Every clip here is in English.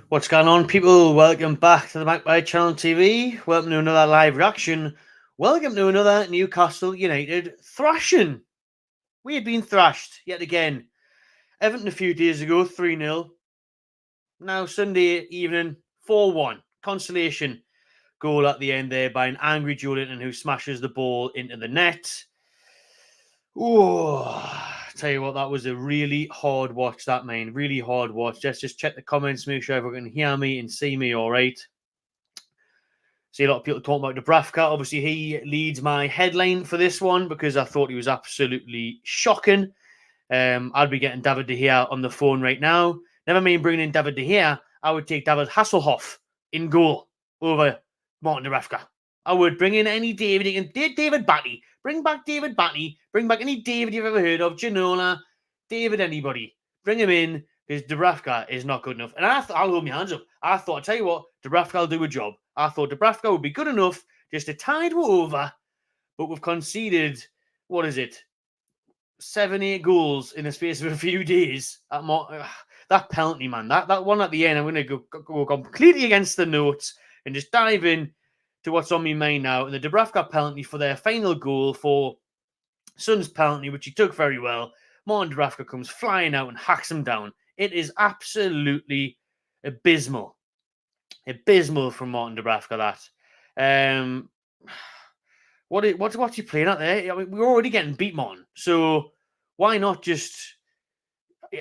What's going on, people? Welcome back to the Magpie Channel TV. Welcome to another live reaction. Welcome to another Newcastle United thrashing. We had been thrashed yet again. Everton a few days ago, 3-0. Now Sunday evening, 4-1. Consolation goal at the end there by an angry Joelinton who smashes the ball into the net. Oh, tell you what, that was a really hard watch, that, man. Really hard watch. Let's just check the comments, make sure everyone can hear me and see me all right. See a lot of people talking about Dubravka. Obviously, he leads my headline for this one because I thought he was absolutely shocking. I'd be getting David De Gea on the phone right now. Never mind bringing in David De Gea. I would take David Hasselhoff in goal over Martin Dubravka. I would bring in any David. David Batty. Bring back David Batty. Bring back any David you've ever heard of. Ginola. David anybody. Bring him in because Dubravka is not good enough. And I'll hold my hands up. I thought, I'll tell you what, Dubravka will do a job. I thought Dubravka would be good enough just to tide you over. But we've conceded, what is it, 7-8 goals in the space of a few days. That penalty, man, that one at the end, I'm going to go completely against the notes and just dive in to what's on my mind now. And the Dubravka penalty for their final goal for Son's penalty, which he took very well. Martin Dubravka comes flying out and hacks him down. It is absolutely abysmal. Abysmal from Martin Dubravka, that. What's he playing at there? I mean, we're already getting beat, Martin. So why not just...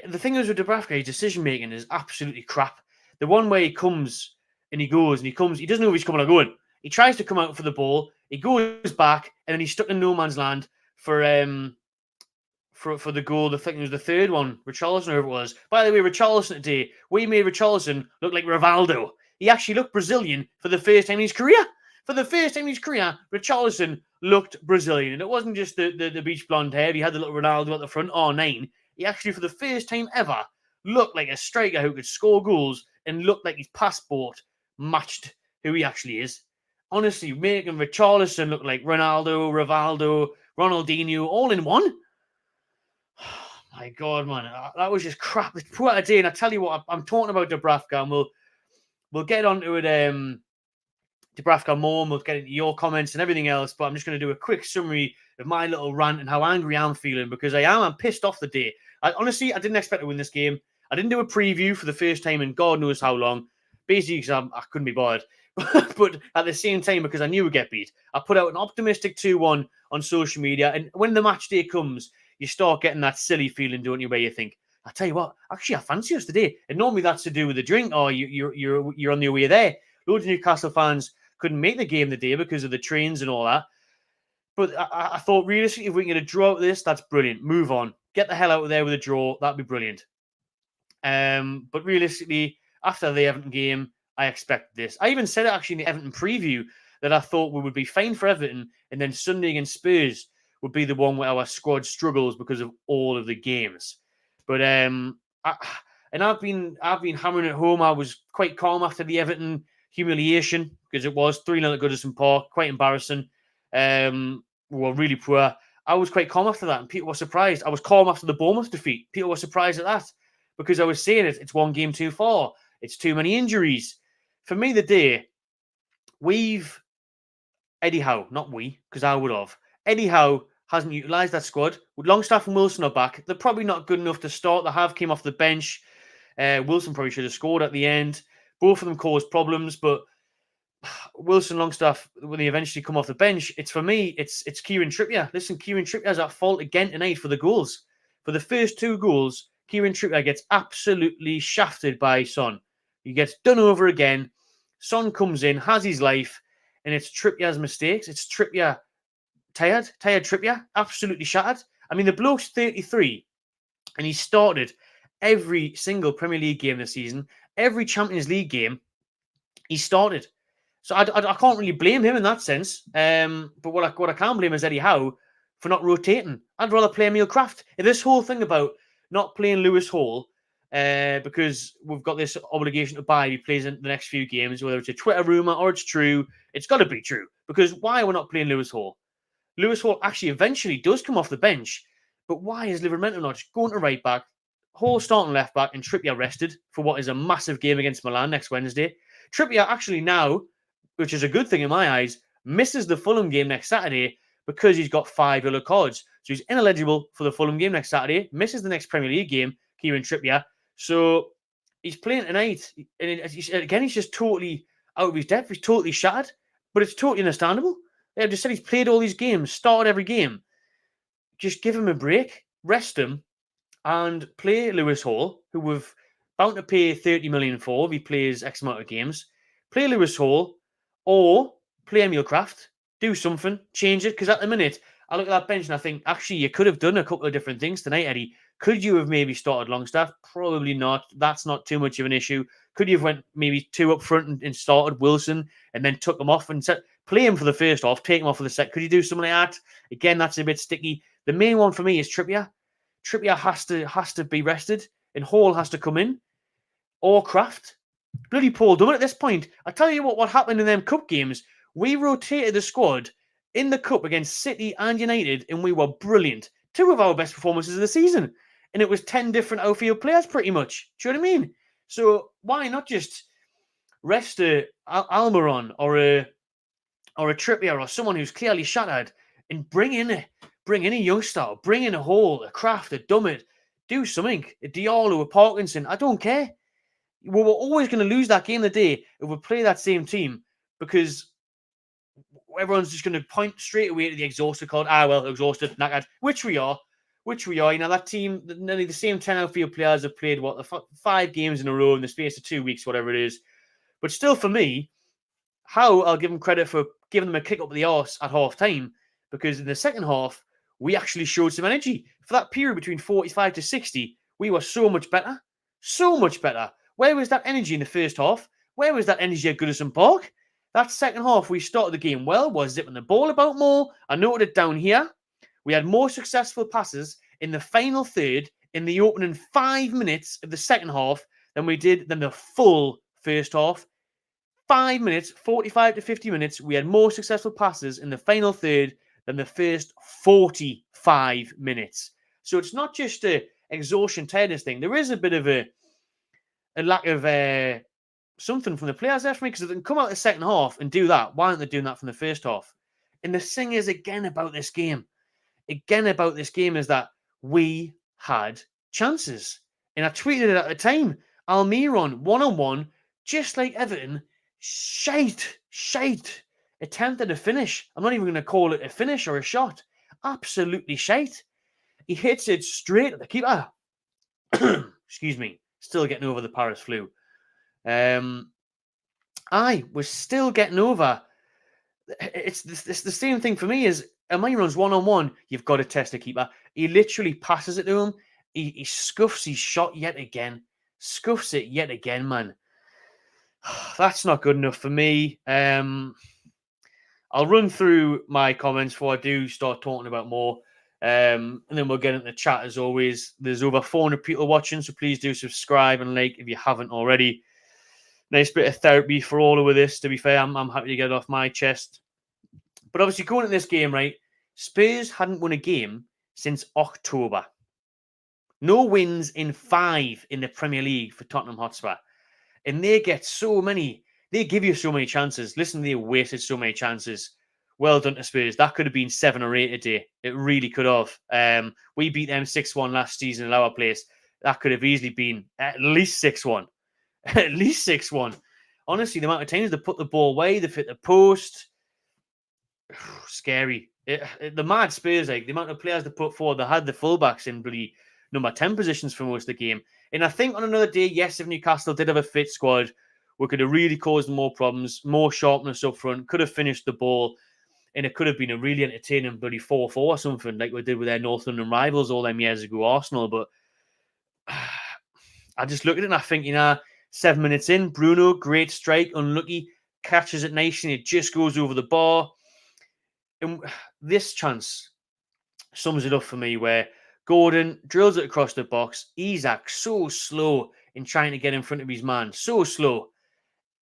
The thing is with Dubravka, his decision-making is absolutely crap. The one way he comes and he goes and he comes, he doesn't know if he's coming or going. He tries to come out for the ball, he goes back, and then he's stuck in no man's land for the goal. I think it was the third one, Richarlison, whoever it was. By the way, Richarlison today, we made Richarlison look like Rivaldo. He actually looked Brazilian for the first time in his career. For the first time in his career, Richarlison looked Brazilian. And it wasn't just the beach blonde hair. He had the little Ronaldo at the front, R9. He actually, for the first time ever, looked like a striker who could score goals and looked like his passport matched who he actually is. Honestly, making Richarlison look like Ronaldo, Rivaldo, Ronaldinho, all in one. My God, man, that was just crap. It's poor today, and I tell you what, I'm talking about Dubravka, and we'll get onto it, Dubravka more, and we'll get into your comments and everything else. But I'm just going to do a quick summary of my little rant and how angry I'm feeling because I'm pissed off the day. Honestly, I didn't expect to win this game. I didn't do a preview for the first time in God knows how long, basically because I couldn't be bothered. But at the same time, because I knew we'd get beat, I put out an optimistic 2-1 on social media, and when the match day comes, you start getting that silly feeling, don't you, where you think, I tell you what, actually, I fancy us today. And normally that's to do with the drink, or you're on your way there. Loads of Newcastle fans couldn't make the game the day because of the trains and all that. But I thought, realistically, if we can get a draw out of this, that's brilliant. Move on. Get the hell out of there with a draw. That'd be brilliant. But realistically, after the Everton game, I expect this. I even said it actually in the Everton preview that I thought we would be fine for Everton, and then Sunday against Spurs would be the one where our squad struggles because of all of the games. But I've been hammering it home. I was quite calm after the Everton humiliation because it was 3-0 at Goodison Park, quite embarrassing. We were really poor. I was quite calm after that, and people were surprised. I was calm after the Bournemouth defeat. People were surprised at that because I was saying it's one game too far. It's too many injuries. For me, the day, Eddie Howe, not we, because I would have. Eddie Howe hasn't utilised that squad. With Longstaff and Wilson are back, they're probably not good enough to start. They have came off the bench. Wilson probably should have scored at the end. Both of them caused problems, but Wilson, Longstaff, when they eventually come off the bench, it's Kieran Trippier. Listen, Kieran Trippier's at fault again tonight for the goals. For the first two goals, Kieran Trippier gets absolutely shafted by Son. He gets done over again. Son comes in, has his life, and it's Trippier's mistakes. It's Trippier tired Trippier, absolutely shattered. I mean, the bloke's 33, and he started every single Premier League game this season, every Champions League game, he started. So I can't really blame him in that sense. But what I can blame is Eddie Howe for not rotating. I'd rather play Emil Kraft. If this whole thing about not playing Lewis Hall, because we've got this obligation to buy if he plays in the next few games, whether it's a Twitter rumour or it's true, it's got to be true. Because why are we not playing Lewis Hall? Lewis Hall actually eventually does come off the bench, but why is Livramento not just going to right back, Whole starting left back and Trippier rested for what is a massive game against Milan next Wednesday. Trippier actually now, which is a good thing in my eyes, misses the Fulham game next Saturday because he's got 5 yellow cards. So he's ineligible for the Fulham game next Saturday, misses the next Premier League game, Kieran Trippier. So he's playing tonight. And again, he's just totally out of his depth. He's totally shattered, but it's totally understandable. I've just said he's played all these games, started every game. Just give him a break, rest him, and play Lewis Hall, who we've bound to pay 30 million for if he plays X amount of games. Play Lewis Hall, or play Emil Kraft. Do something, change it, because at the minute, I look at that bench and I think, actually, you could have done a couple of different things tonight, Eddie. Could you have maybe started Longstaff? Probably not. That's not too much of an issue. Could you have went maybe 2 up front and started Wilson and then took him off and play him for the first half, take him off for the second? Could you do something like that? Again, that's a bit sticky. The main one for me is Trippier. Trippier has to be rested, and Hall has to come in, or Kraft. Bloody Paul Dummett at this point. I tell you what happened in them cup games. We rotated the squad in the cup against City and United, and we were brilliant. 2 of our best performances of the season, and it was 10 different outfield players, pretty much. Do you know what I mean? So why not just rest a Almiron or a Trippier or someone who's clearly shattered, and bring in a youngster, bring in a Hall, a Kraft, a Dummett, do something, a Diallo, a Parkinson. I don't care. We were always going to lose that game of the day if we play that same team, because everyone's just going to point straight away to the exhausted card. Well, exhausted, knackered, which we are. You know, that team, nearly the same 10 outfield players have played, 5 games in a row in the space of 2 weeks, whatever it is. But still, for me, Howe, I'll give him credit for giving them a kick up the arse at half time, because in the second half, we actually showed some energy. For that period between 45 to 60, we were so much better. So much better. Where was that energy in the first half? Where was that energy at Goodison Park? That second half, we started the game well, was zipping the ball about more. I noted it down here. We had more successful passes in the final third in the opening 5 minutes of the second half than we did than the full first half. 5 minutes, 45 to 50 minutes, we had more successful passes in the final third than the first 45 minutes. So it's not just a exhaustion, tiredness thing. There is a bit of a lack of something from the players there for me, because if they can come out the second half and do that, why aren't they doing that from the first half? And the thing is, again, about this game is that we had chances. And I tweeted it at the time. Almiron, one-on-one, just like Everton, shite, attempted a finish. I'm not even going to call it a finish or a shot. Absolutely shite. He hits it straight at the keeper. Excuse me. Still getting over the Paris flu. I was still getting over. It's the same thing for me as Almiron's one-on-one. You've got to test the keeper. He literally passes it to him. He scuffs his shot yet again. Scuffs it yet again, man. That's not good enough for me. I'll run through my comments before I do start talking about more. And then we'll get into the chat as always. There's over 400 people watching, so please do subscribe and like if you haven't already. Nice bit of therapy for all over this, to be fair. I'm happy to get it off my chest. But obviously, going into this game, right, Spurs hadn't won a game since October. No wins in 5 in the Premier League for Tottenham Hotspur. And they get so many, they give you so many chances. Listen, they wasted so many chances. Well done to Spurs. That could have been 7 or 8 a day. It really could have. We beat them 6-1 last season at our place. That could have easily been at least 6-1. At least 6-1. Honestly, the amount of times they put the ball away, they hit the post. Scary. The mad Spurs, like the amount of players they put forward, they had the fullbacks in bloody number 10 positions for most of the game. And I think on another day, yes, if Newcastle did have a fit squad, we could have really caused more problems, more sharpness up front, could have finished the ball, and it could have been a really entertaining bloody 4-4 or something like we did with their North London rivals all them years ago, Arsenal. But I just look at it and I think, 7 minutes in, Bruno, great strike, unlucky, catches it nice and it just goes over the bar. And this chance sums it up for me, where Gordon drills it across the box. Isak so slow in trying to get in front of his man, so slow.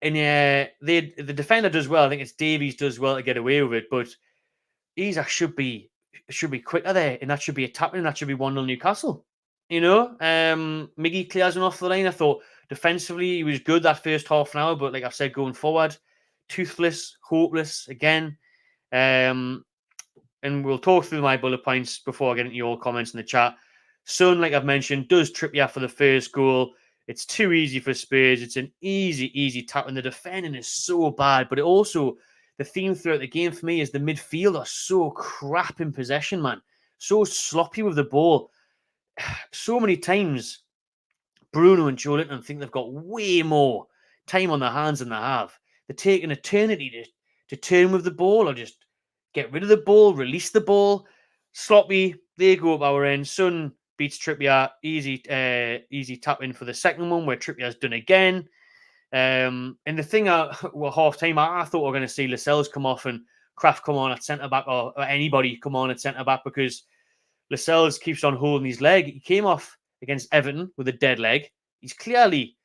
And the defender does well. I think it's Davies does well to get away with it, but Isak should be quicker there, and that should be a tap in. That should be 1-0 Newcastle. Miggy clears him off the line. I thought defensively he was good that first half an hour, but like I've said, going forward, toothless, hopeless again. And we'll talk through my bullet points before I get into your comments in the chat. Son, like I've mentioned, does trip you for the first goal. It's too easy for Spurs. It's an easy tap, and the defending is so bad. But it also, the theme throughout the game for me is the midfield are so crap in possession, man. So sloppy with the ball. So many times, Bruno and Joelinton think they've got way more time on their hands than they have. They're taking eternity to turn with the ball or just get rid of the ball, release the ball. Sloppy, they go up our end. Son beats Trippier. Easy tap in for the second one where Trippier's done again. And the thing, half time, I thought we were going to see Lascelles come off and Kraft come on at centre back or anybody come on at centre back because Lascelles keeps on holding his leg. He came off against Everton with a dead leg. He's clearly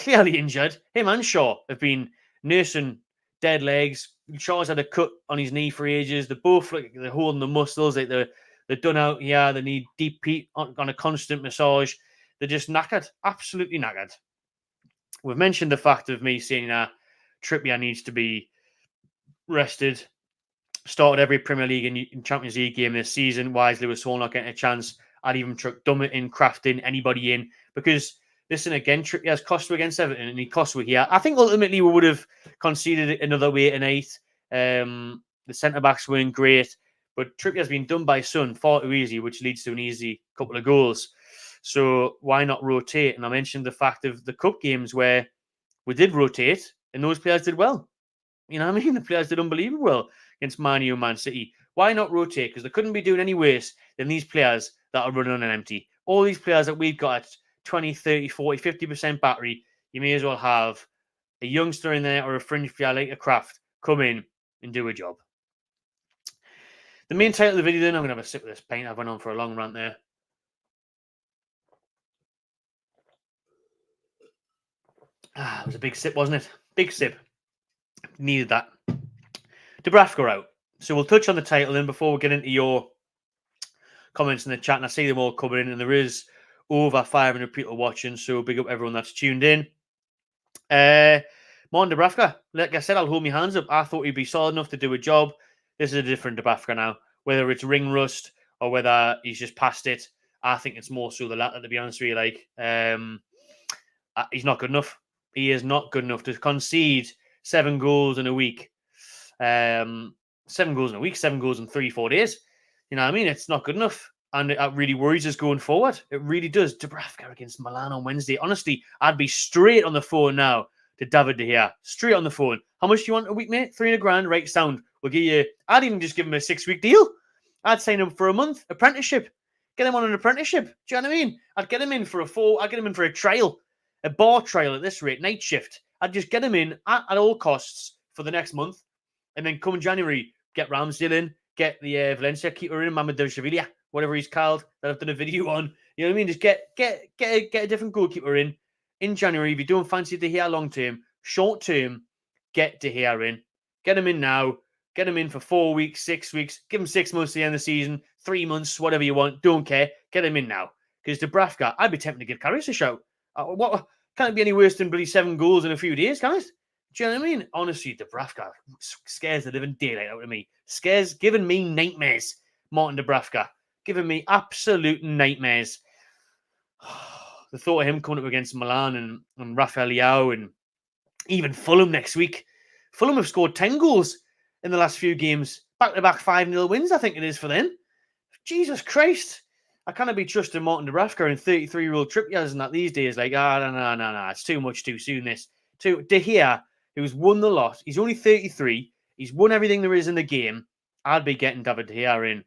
injured. Him and Shaw have been nursing dead legs. Shaw's had a cut on his knee for ages. They're both they're holding the muscles. Like they're done out here. They need deep heat on a constant massage. They're just knackered. Absolutely knackered. We've mentioned the fact of me saying that Trippier needs to be rested. Started every Premier League and Champions League game this season. Why is Lewis Hall not getting a chance? I'd even chuck Dummett in, Kraft in, anybody in. Because, listen, again, Trippier's cost against Everton and he cost here. I think ultimately we would have conceded another way tonight. The centre-backs weren't great. But Trippier's been done by Son far too easy, which leads to an easy couple of goals. So why not rotate? And I mentioned the fact of the cup games where we did rotate and those players did well. You know what I mean? The players did unbelievable well against Man U and Man City. Why not rotate? Because they couldn't be doing any worse than these players that are running on an empty. All these players that we've got at 20, 30, 40, 50% battery, you may as well have a youngster in there or a fringe player like a Kraft come in and do a job. The main title of the video then, I'm going to have a sip of this paint. I've went on for a long rant there. It was a big sip, wasn't it? Big sip. Needed that. Dubravka out. So we'll touch on the title then before we get into your comments in the chat. And I see them all coming in, and there is over 500 people watching. So big up everyone that's tuned in. Martin Dubravka, like I said, I'll hold my hands up. I thought he'd be solid enough to do a job. This is a different Dubravka now. Whether it's ring rust or whether he's just past it, I think it's more so the latter, to be honest with you. He's not good enough. He is not good enough to concede 7 goals in a week. 7 goals in a week, 7 goals in 3-4 days. You know what I mean? It's not good enough. And it really worries us going forward. It really does. Dubravka against Milan on Wednesday. Honestly, I'd be straight on the phone now to David De Gea. Straight on the phone. How much do you want a week, mate? 300 grand. Right, sound. We'll give you... I'd even just give him a 6-week deal. I'd sign him for a month. Apprenticeship. Get him on an apprenticeship. Do you know what I mean? I'd get him in for I'd get him in for a trial. A bar trial at this rate. Night shift. I'd just get him in at all costs for the next month. And then come January, get Ramsdale in. Get the Valencia keeper in. Mamadou Sevilla. Whatever he's called. That I've done a video on. You know what I mean? Just get a different goalkeeper in January. If you don't fancy De Gea long term, short term, get De Gea in. Get him in now. Get him in for 4 weeks, 6 weeks. Give him 6 months to the end of the season, 3 months, whatever you want. Don't care. Get him in now. Because Dubravka, I'd be tempted to give Karius a shout. What can't it be any worse than bloody 7 goals in a few days, can it? Do you know what I mean? Honestly, Dubravka scares the living daylight out of me. Giving me nightmares. Martin Dubravka. Giving me absolute nightmares. The thought of him coming up against Milan and Rafael Leao and even Fulham next week. Fulham have scored 10 goals in the last few games. Back-to-back 5-0 wins, I think it is for them. Jesus Christ. I can't be trusting Martin Dubravka and 33-year-old Trippiers and that these days. Like, no. It's too much too soon, this. De Gea, who's won the lot. He's only 33. He's won everything there is in the game. I'd be getting David De Gea in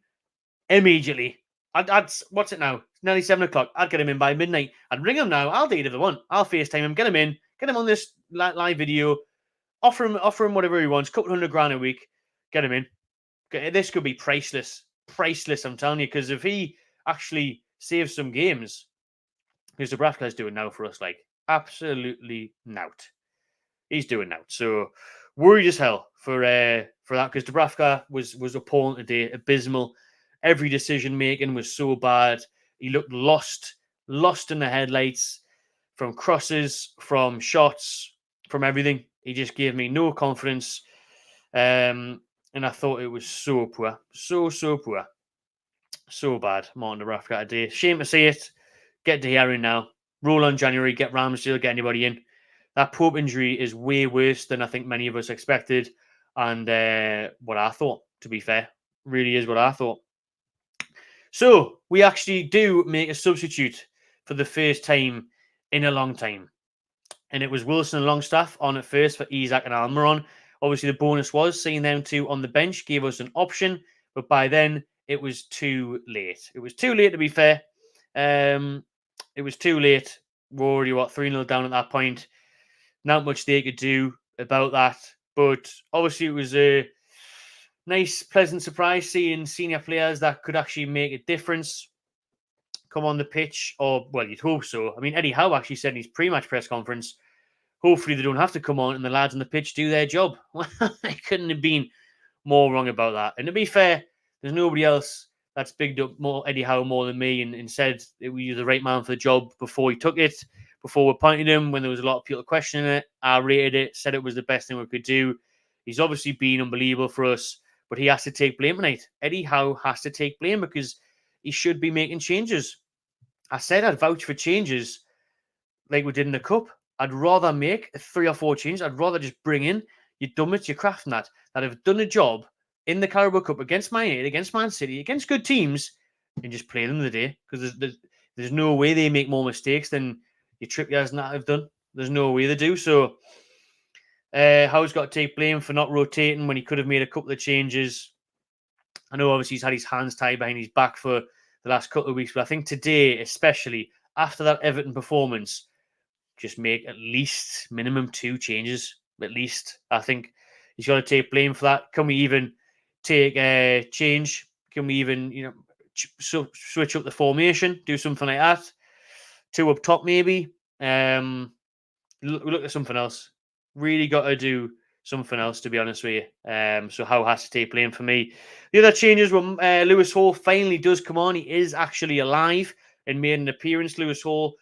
immediately. What's it now? It's nearly 7 o'clock. I'd get him in by midnight. I'd ring him now. I'll do either one. I'll FaceTime him, get him in, get him on this live video, offer him whatever he wants, couple $100 a week, get him in. This could be priceless. Priceless, I'm telling you, because if he actually saves some games, because Dubravka's doing now for us, like, absolutely nout. He's doing nout. So, worried as hell for that, because Dubravka was appalling today, abysmal. Every decision making was so bad. He looked lost lost in the headlights from crosses, from shots, from everything. He just gave me no confidence. And I thought it was so poor. So poor. So bad, Martin Dubravka today. Shame to see it. Get De Gea in now. Roll on January, get Ramsdale, get anybody in. That Pope injury is way worse than I think many of us expected. And what I thought, to be fair. Really is what I thought. So, we actually do make a substitute for the first time in a long time. And it was Wilson and Longstaff on at first for Isak and Almiron. Obviously, the bonus was seeing them two on the bench gave us an option. But by then, it was too late. It was too late, to be fair. It was too late. We're already, 3-0 down at that point. Not much they could do about that. But obviously, it was a nice, pleasant surprise seeing senior players that could actually make a difference come on the pitch. Or, well, you'd hope so. I mean, Eddie Howe actually said in his pre-match press conference, hopefully they don't have to come on and the lads on the pitch do their job. I couldn't have been more wrong about that. And to be fair, there's nobody else that's bigged up Eddie Howe more than me and said that we were the right man for the job before he took it, before we appointed him, when there was a lot of people questioning it. I rated it, said it was the best thing we could do. He's obviously been unbelievable for us, but he has to take blame tonight. Eddie Howe has to take blame because he should be making changes. I said I'd vouch for changes like we did in the Cup. I'd rather make 3 or 4 changes. I'd rather just bring in your dummets, your craft and that have done a job in the Carabao Cup against Man United, against Man City, against good teams, and just play them the day. Because there's no way they make more mistakes than your Trippiers and that have done. There's no way they do. So Howe's got to take blame for not rotating when he could have made a couple of changes. I know obviously he's had his hands tied behind his back for the last couple of weeks, but I think today, especially after that Everton performance, just make at least minimum 2 changes. At least, I think he's got to take blame for that. Can we even take a change? Can we even, switch up the formation? Do something like that. 2 up top, maybe. Look at something else. Really got to do something else, to be honest with you. So Howe has to take blame for me. The other changes were Lewis Hall finally does come on. He is actually alive and made an appearance. Lewis Hall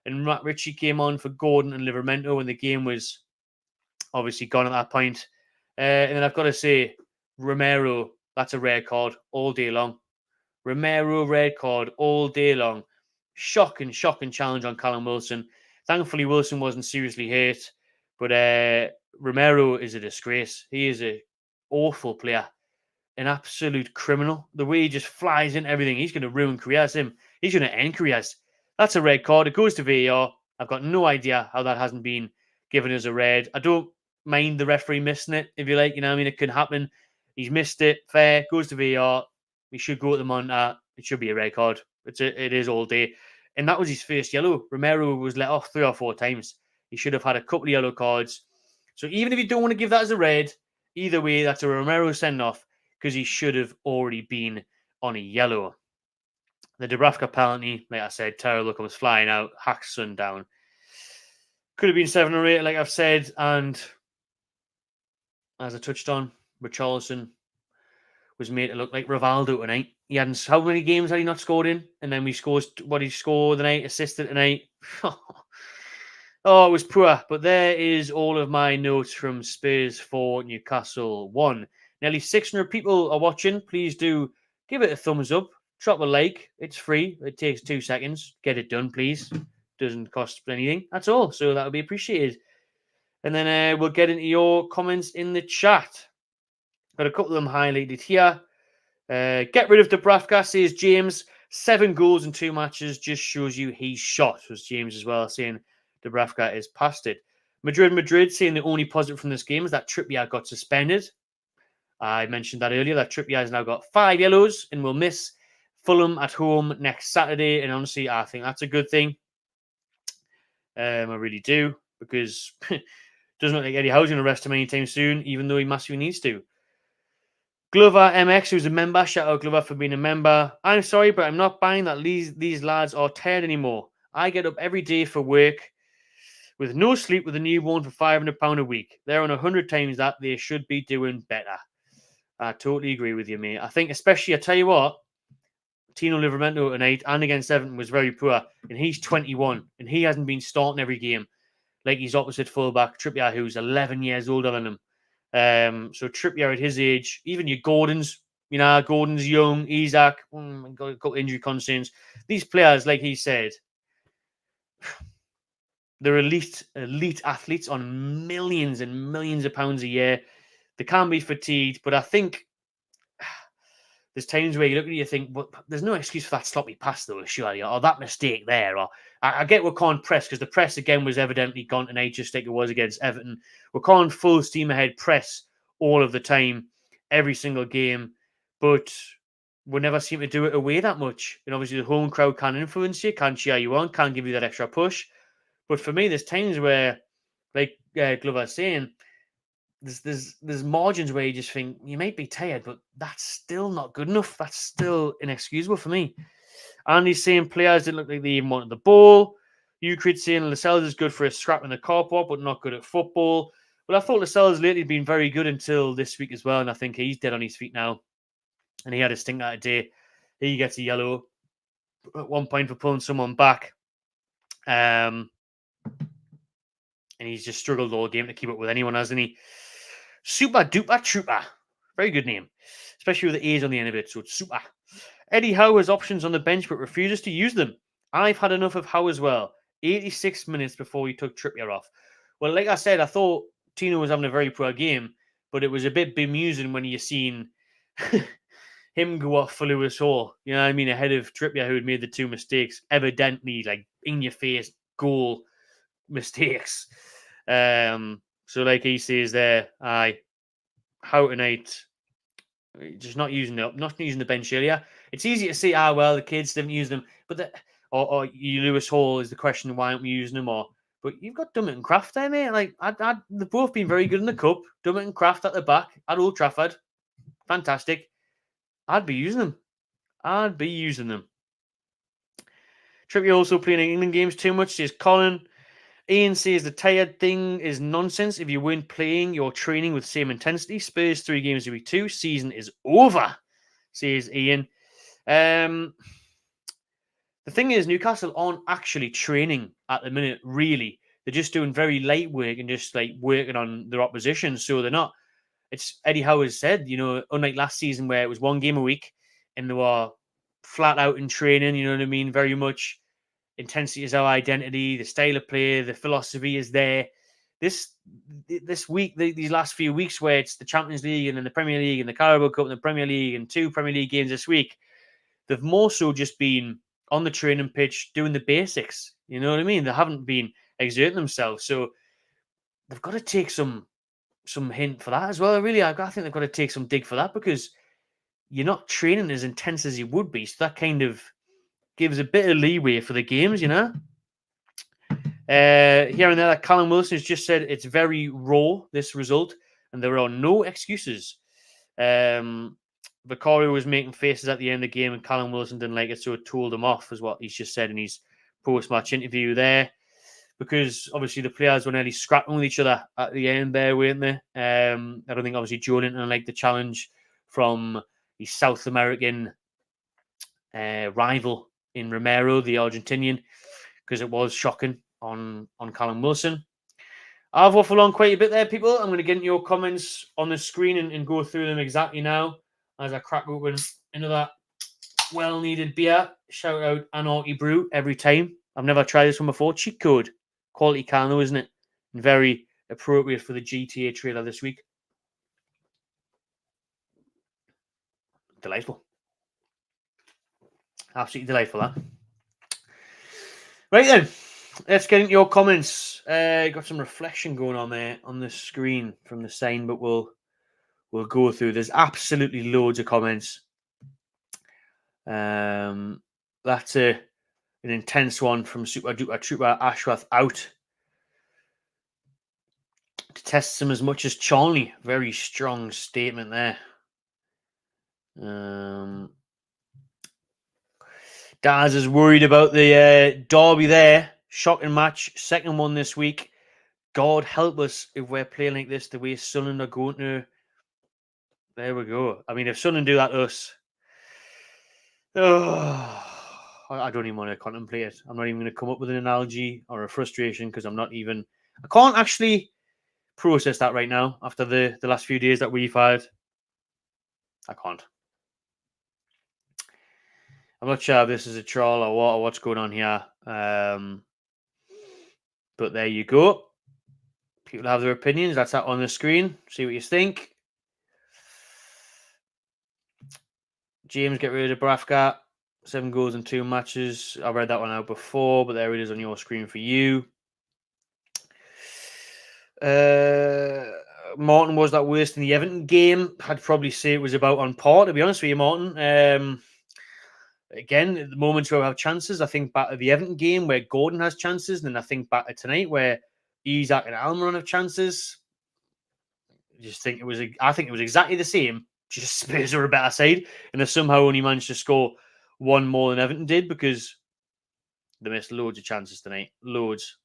and Matt Ritchie came on for Gordon and Livramento when the game was obviously gone at that point. And then I've got to say, Romero, that's a red card all day long. Romero, red card all day long. Shocking challenge on Callum Wilson. Thankfully, Wilson wasn't seriously hurt. But Romero is a disgrace. He is an awful player. An absolute criminal. The way he just flies in everything. He's going to ruin careers. He's going to end careers. That's a red card. It goes to VAR. I've got no idea how that hasn't been given as a red. I don't mind the referee missing it, if you like. You know what I mean? It can happen. He's missed it. Fair. Goes to VAR. We should go to the monitor. It should be a red card. It is all day. And that was his first yellow. Romero was let off 3 or 4 times. He should have had a couple of yellow cards. So even if you don't want to give that as a red, either way, that's a Romero send-off because he should have already been on a yellow. The Dubravka penalty, like I said, terrible, comes flying out, hacks Son down. Could have been 7 or 8, like I've said. And as I touched on, Richarlison was made to look like Rivaldo tonight. He hadn't, how many games had he not scored in? And then we scored what he scored tonight, assisted tonight. Oh, it was poor. But there is all of my notes from Spurs 4, Newcastle 1. Nearly 600 people are watching. Please do give it a thumbs up. Drop a like. It's free. It takes 2 seconds. Get it done, please. Doesn't cost anything. That's all. So that would be appreciated. And then we'll get into your comments in the chat. Got a couple of them highlighted here. Get rid of Dubravka, says James. 7 goals in 2 matches just shows you he's shot, was James as well, saying Dubravka is past it. Madrid saying the only positive from this game is that Trippier got suspended. I mentioned that earlier, that Trippier has now got 5 yellows and will miss Fulham at home next Saturday. And honestly, I think that's a good thing. I really do, because it doesn't look like Eddie Howe's going to rest him anytime soon, even though he massively needs to. Glover MX, who's a member, shout out Glover for being a member. I'm sorry, but I'm not buying that these lads are tired anymore. I get up every day for work with no sleep with a newborn for £500 a week. They're on 100 times that. They should be doing better. I totally agree with you, mate. I think especially, I tell you what, Tino Livramento tonight and against Everton was very poor, and he's 21, and he hasn't been starting every game like his opposite fullback, Trippier, who's 11 years older than him. So Trippier at his age, even your Gordon's, Gordon's young, Isaac, got a couple injury concerns. These players, like he said, they're elite athletes on millions and millions of pounds a year. They can be fatigued, but I think there's times where you look at it, you think, well, there's no excuse for that sloppy pass, though, surely, or that mistake there. Or I get we can't press, because the press again was evidently gone tonight, just like it was against Everton. We can't full steam ahead press all of the time, every single game, but we never seem to do it away that much. And obviously, the home crowd can influence you, can cheer you on, can give you that extra push. But for me, there's times where, like Glover's saying, there's margins where you just think you might be tired, but that's still not good enough. That's still inexcusable for me. And these same players didn't look like they even wanted the ball. Euclid saying Lascelles is good for a scrap in the car park, but not good at football. Well, I thought Lascelles lately had been very good until this week as well, and I think he's dead on his feet now. And he had a stinker today. He gets a yellow at one point for pulling someone back. And he's just struggled all game to keep up with anyone, hasn't he? Super Duper Trooper. Very good name. Especially with the A's on the end of it, so it's super. Eddie Howe has options on the bench but refuses to use them. I've had enough of Howe as well. 86 minutes before he took Trippier off. Well, like I said, I thought Tino was having a very poor game, but it was a bit bemusing when you seen him go off for Lewis Hall. You know what I mean? Ahead of Trippier, who had made the two mistakes. Evidently, like, in-your-face goal mistakes. So like he says there, Howe tonight, just not using the bench earlier. It's easy to say, well, the kids didn't use them, but or Lewis Hall is the question, why aren't we using them? But you've got Dummett and Kraft there, mate. Like they've both been very good in the cup. Dummett and Kraft at the back at Old Trafford, fantastic. I'd be using them. Trippier also playing England games too much, says Colin. Ian says the tired thing is nonsense. If you weren't playing, you're training with the same intensity. Spurs 3 games a week 2. Season is over, says Ian. The thing is, Newcastle aren't actually training at the minute, really. They're just doing very light work and just like working on their opposition. So they're not. It's Eddie Howe has said, unlike last season where it was 1 game a week and they were flat out in training, you know what I mean? Very much. Intensity is our identity. The style of play, the philosophy is there. This week, these last few weeks, where it's the Champions League and then the Premier League and the Carabao Cup and the Premier League and 2 Premier League games this week, they've more so just been on the training pitch doing the basics. You know what I mean? They haven't been exerting themselves, so they've got to take some hint for that as well. Really, I think they've got to take some dig for that, because you're not training as intense as you would be. So that kind of gives a bit of leeway for the games, Here and there, Callum Wilson has just said it's very raw, this result, and there are no excuses. Vicario was making faces at the end of the game, and Callum Wilson didn't like it, so it told him off, is what he's just said in his post-match interview there. Because obviously the players were nearly scrapping with each other at the end there, weren't they? I don't think obviously Joe Linton liked the challenge from his South American rival in Romero, the Argentinian, because it was shocking on Callum Wilson. I've waffled on quite a bit there, people. I'm going to get into your comments on the screen and go through them exactly now as I crack open another well-needed beer. Shout out Anarchy Brew every time. I've never tried this one before. Cheat code. Quality can though, isn't it? And very appropriate for the GTA trailer this week. Delightful. Absolutely delightful, that. Right then, let's get into your comments. Got some reflection going on there on the screen from the sign, but we'll go through. There's absolutely loads of comments. That's an intense one from Super Duper Trooper Ashworth out. To test him as much as Charlie. Very strong statement there. Daz is worried about the derby there. Shocking match. Second one this week. God help us if we're playing like this the way Sunderland are going to. There we go. I mean, if Sunderland do that to us, I don't even want to contemplate it. I'm not even going to come up with an analogy or a frustration because I can't actually process that right now after the last few days that we've had. I can't. I'm not sure if this is a troll or what's going on here. But there you go. People have their opinions. That's that on the screen. See what you think. James, get rid of Dubravka. 7 goals in 2 matches. I read that one out before, but there it is on your screen for you. Morton was that worst in the Everton game. I'd probably say it was about on par, to be honest with you, Morton. Again, the moments where we have chances, I think back to the Everton game where Gordon has chances, and then I think back to tonight where Isak and Almiron have chances. I think it was exactly the same. Just Spurs are a better side, and they somehow only managed to score one more than Everton did because they missed loads of chances tonight. Loads.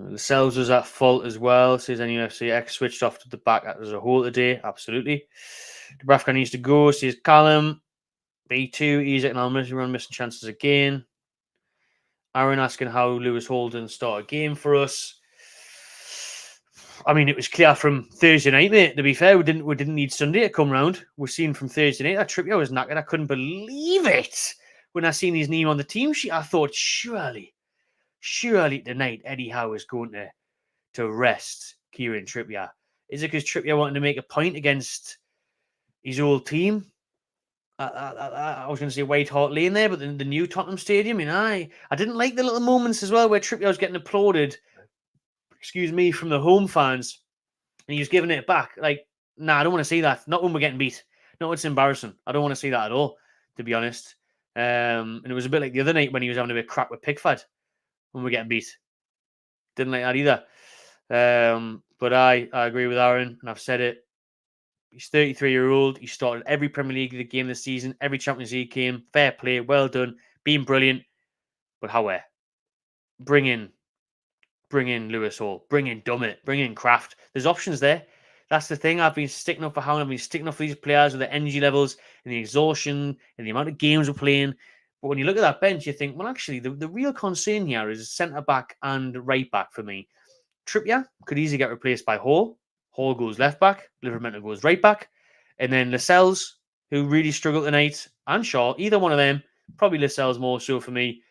Lascelles was at fault as well, says NUFC X. Switched off to the back as a whole today. Absolutely. Dubravka needs to go, says Callum. B2, Isak and Almiron missing chances again. Aaron asking how Lewis Holden start a game for us. I mean, it was clear from Thursday night, mate. To be fair, we didn't need Sunday to come round. We're seeing from Thursday night that Trippier was knackered. I couldn't believe it when I seen his name on the team sheet. I thought, surely tonight Eddie Howe is going to rest Kieran Trippier. Is it because Trippier wanted to make a point against his old team? I was going to say White Hart Lane there, but the new Tottenham Stadium. And I didn't like the little moments as well where Trippier was getting applauded. Excuse me, from the home fans, and he was giving it back. Like, nah, I don't want to see that. Not when we're getting beat. Not when it's embarrassing. I don't want to see that at all, to be honest. And it was a bit like the other night when he was having a bit of crap with Pickford when we're getting beat. Didn't like that either. But I agree with Aaron, and I've said it. He's 33-year-old. He started every Premier League game this season, every Champions League game. Fair play, well done, being brilliant. But however, bring in Lewis Hall, bring in Dummett, bring in Kraft. There's options there. That's the thing. I've been sticking up for Howe. I've been sticking up for these players with the energy levels and the exhaustion and the amount of games we're playing. But when you look at that bench, you think, well, actually, the real concern here is centre back and right back for me. Trippier could easily get replaced by Hall. Hall goes left back. Livramento goes right back. And then Lascelles, who really struggled tonight, and Shaw, either one of them, probably Lascelles more so for me,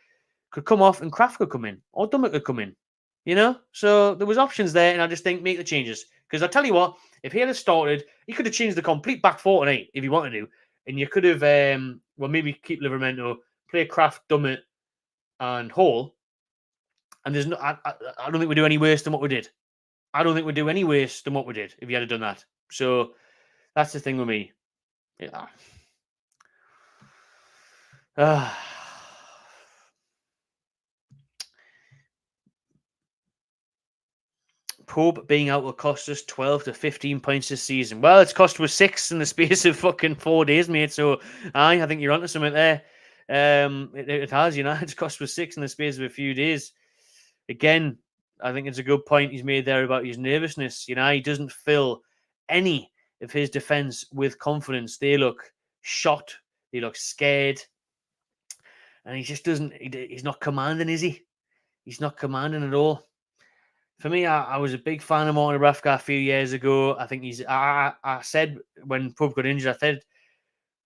could come off and Kraft could come in. Or Dummett could come in. You know? So there was options there, and I just think make the changes. Because I tell you what, if he had started, he could have changed the complete back four tonight if he wanted to. And you could have, maybe keep Livramento, play Kraft, Dummett, and Hall. And there's no, I don't think we do any worse than what we did. I don't think we'd do any worse than what we did if you had done that. So that's the thing with me. Yeah. Pope being out will cost us 12 to 15 points this season. Well, it's cost us 6 in the space of fucking 4 days, mate. So I think you're onto something there. It has, it's cost us 6 in the space of a few days. Again, I think it's a good point he's made there about his nervousness. He doesn't fill any of his defense with confidence. They look shot. They look scared. And he just doesn't, he's not commanding, is he? He's not commanding at all. For me, I was a big fan of Martin Dubravka a few years ago. I think I said when Pope got injured, I said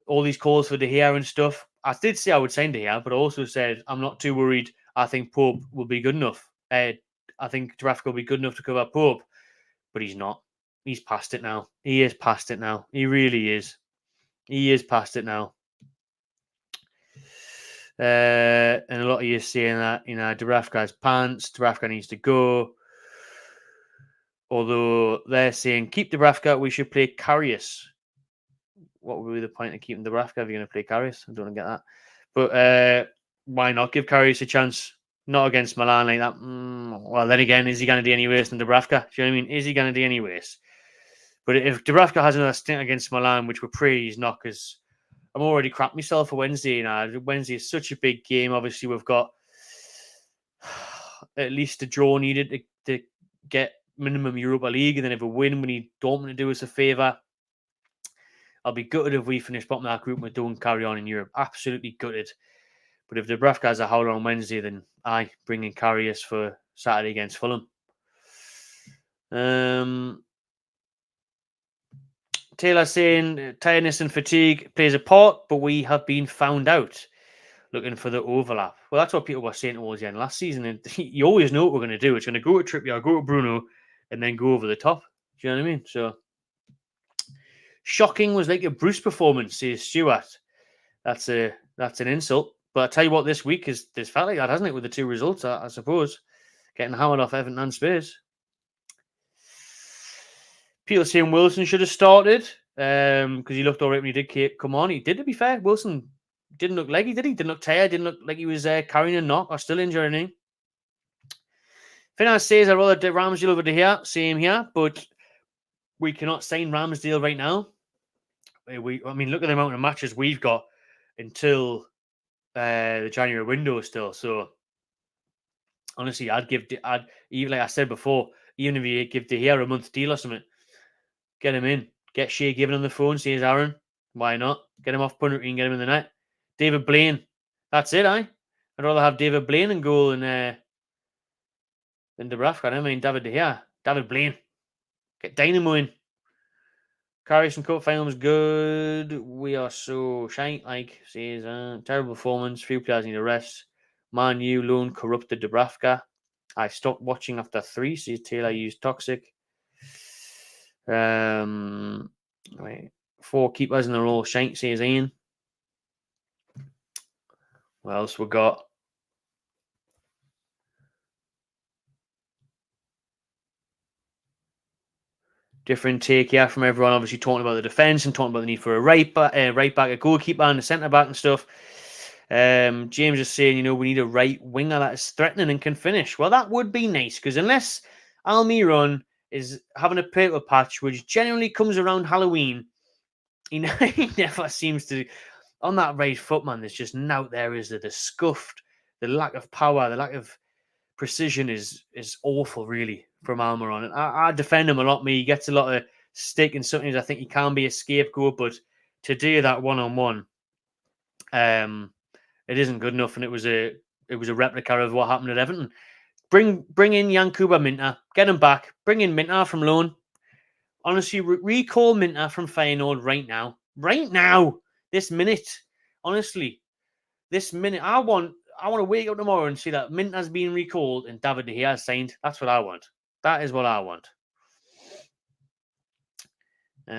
all these calls for De Gea and stuff. I did say I would sign De Gea, but I also said I'm not too worried. I think Pope will be good enough. I think Dubravka will be good enough to cover Pope, but he's not. He's past it now. He is past it now. He really is. He is past it now. And a lot of you are saying that, Dubravka's pants. Dubravka needs to go. Although they're saying, keep Dubravka, we should play Karius. What would be the point of keeping Dubravka if you're going to play Karius? I don't get that. But why not give Karius a chance? Not against Milan like that. Well, then again, is he going to do any worse than Dubravka? Do you know what I mean? Is he going to do any worse? But if Dubravka has another stint against Milan, which we're pretty he's not, because I'm already crapped myself for Wednesday. Wednesday is such a big game. Obviously, we've got at least a draw needed to get minimum Europa League, and then if we win, we need Dortmund to do us a favour. I'll be gutted if we finish bottom of that group and we don't carry on in Europe. Absolutely gutted. But if Dubravka has a howler on Wednesday, then I bring in Karius for Saturday against Fulham. Taylor saying tiredness and fatigue plays a part, but we have been found out. Looking for the overlap. Well, that's what people were saying towards the end last season. And you always know what we're going to do. It's going to go to Trippier, go to Bruno, and then go over the top. Do you know what I mean? So, shocking was like a Bruce performance, says Stuart. That's an insult. But I tell you what, this week has felt like that, hasn't it? With the two results, I suppose, getting hammered off Everton and Spurs. People saying Wilson should have started because he looked all right when he did come on. He did, to be fair. Wilson didn't look leggy, did he? Didn't look tired. Didn't look like he was carrying a knock or still injured or anything. Finance says I'd rather do Ramsdale over to here. Same here, but we cannot sign Ramsdale right now. I mean, look at the amount of matches we've got until the January window still. So honestly, even like I said before, even if you give De Gea a month deal or something, get him in. Get Shea Given on the phone, says Aaron. Why not? Get him off punnery and get him in the net. David Blaine. That's it, I'd rather have David Blaine in goal than Dubravka. I mean, David De Gea. David Blaine. Get Dynamo in. Karius and Cup final was good. We are so shite, like, says, terrible performance. Few players need a rest. Man U loan corrupted Dubravka. I stopped watching after 3, says Taylor used toxic. Wait, 4 keepers in a row, shite, says Ian. What else we got? Different take here from everyone. Obviously, talking about the defence and talking about the need for a right back, a goalkeeper, and a centre back and stuff. James is saying, we need a right winger that is threatening and can finish. Well, that would be nice because unless Almiron is having a paper patch, which generally comes around Halloween, he never seems to. On that right foot, man, there's just out there is the scuffed, the lack of power, the lack of precision is awful, really, from Almiron. And I defend him a lot. He gets a lot of stick, and sometimes I think he can be a scapegoat. But to do that one-on-one, it isn't good enough. And it was a replica of what happened at Everton. Bring in Yankuba Minter, get him back. Bring in Minter from loan. Honestly, recall Minter from Feyenoord right now. Right now, this minute. Honestly, this minute. I want to wake up tomorrow and see that Minter's been recalled and David De Gea signed. That's what I want. That is what I want. What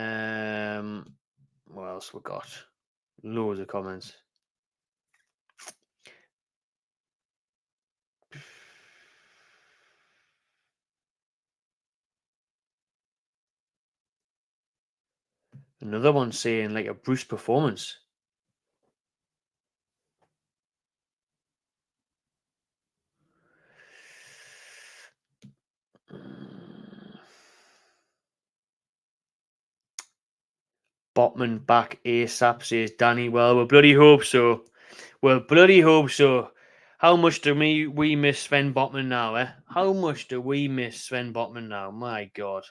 else we got? Loads of comments. Another one saying like a Bruce performance. Botman back ASAP, says Danny. Well, we'll bloody hope so. How much do we miss Sven Botman now, eh? How much do we miss Sven Botman now? My God.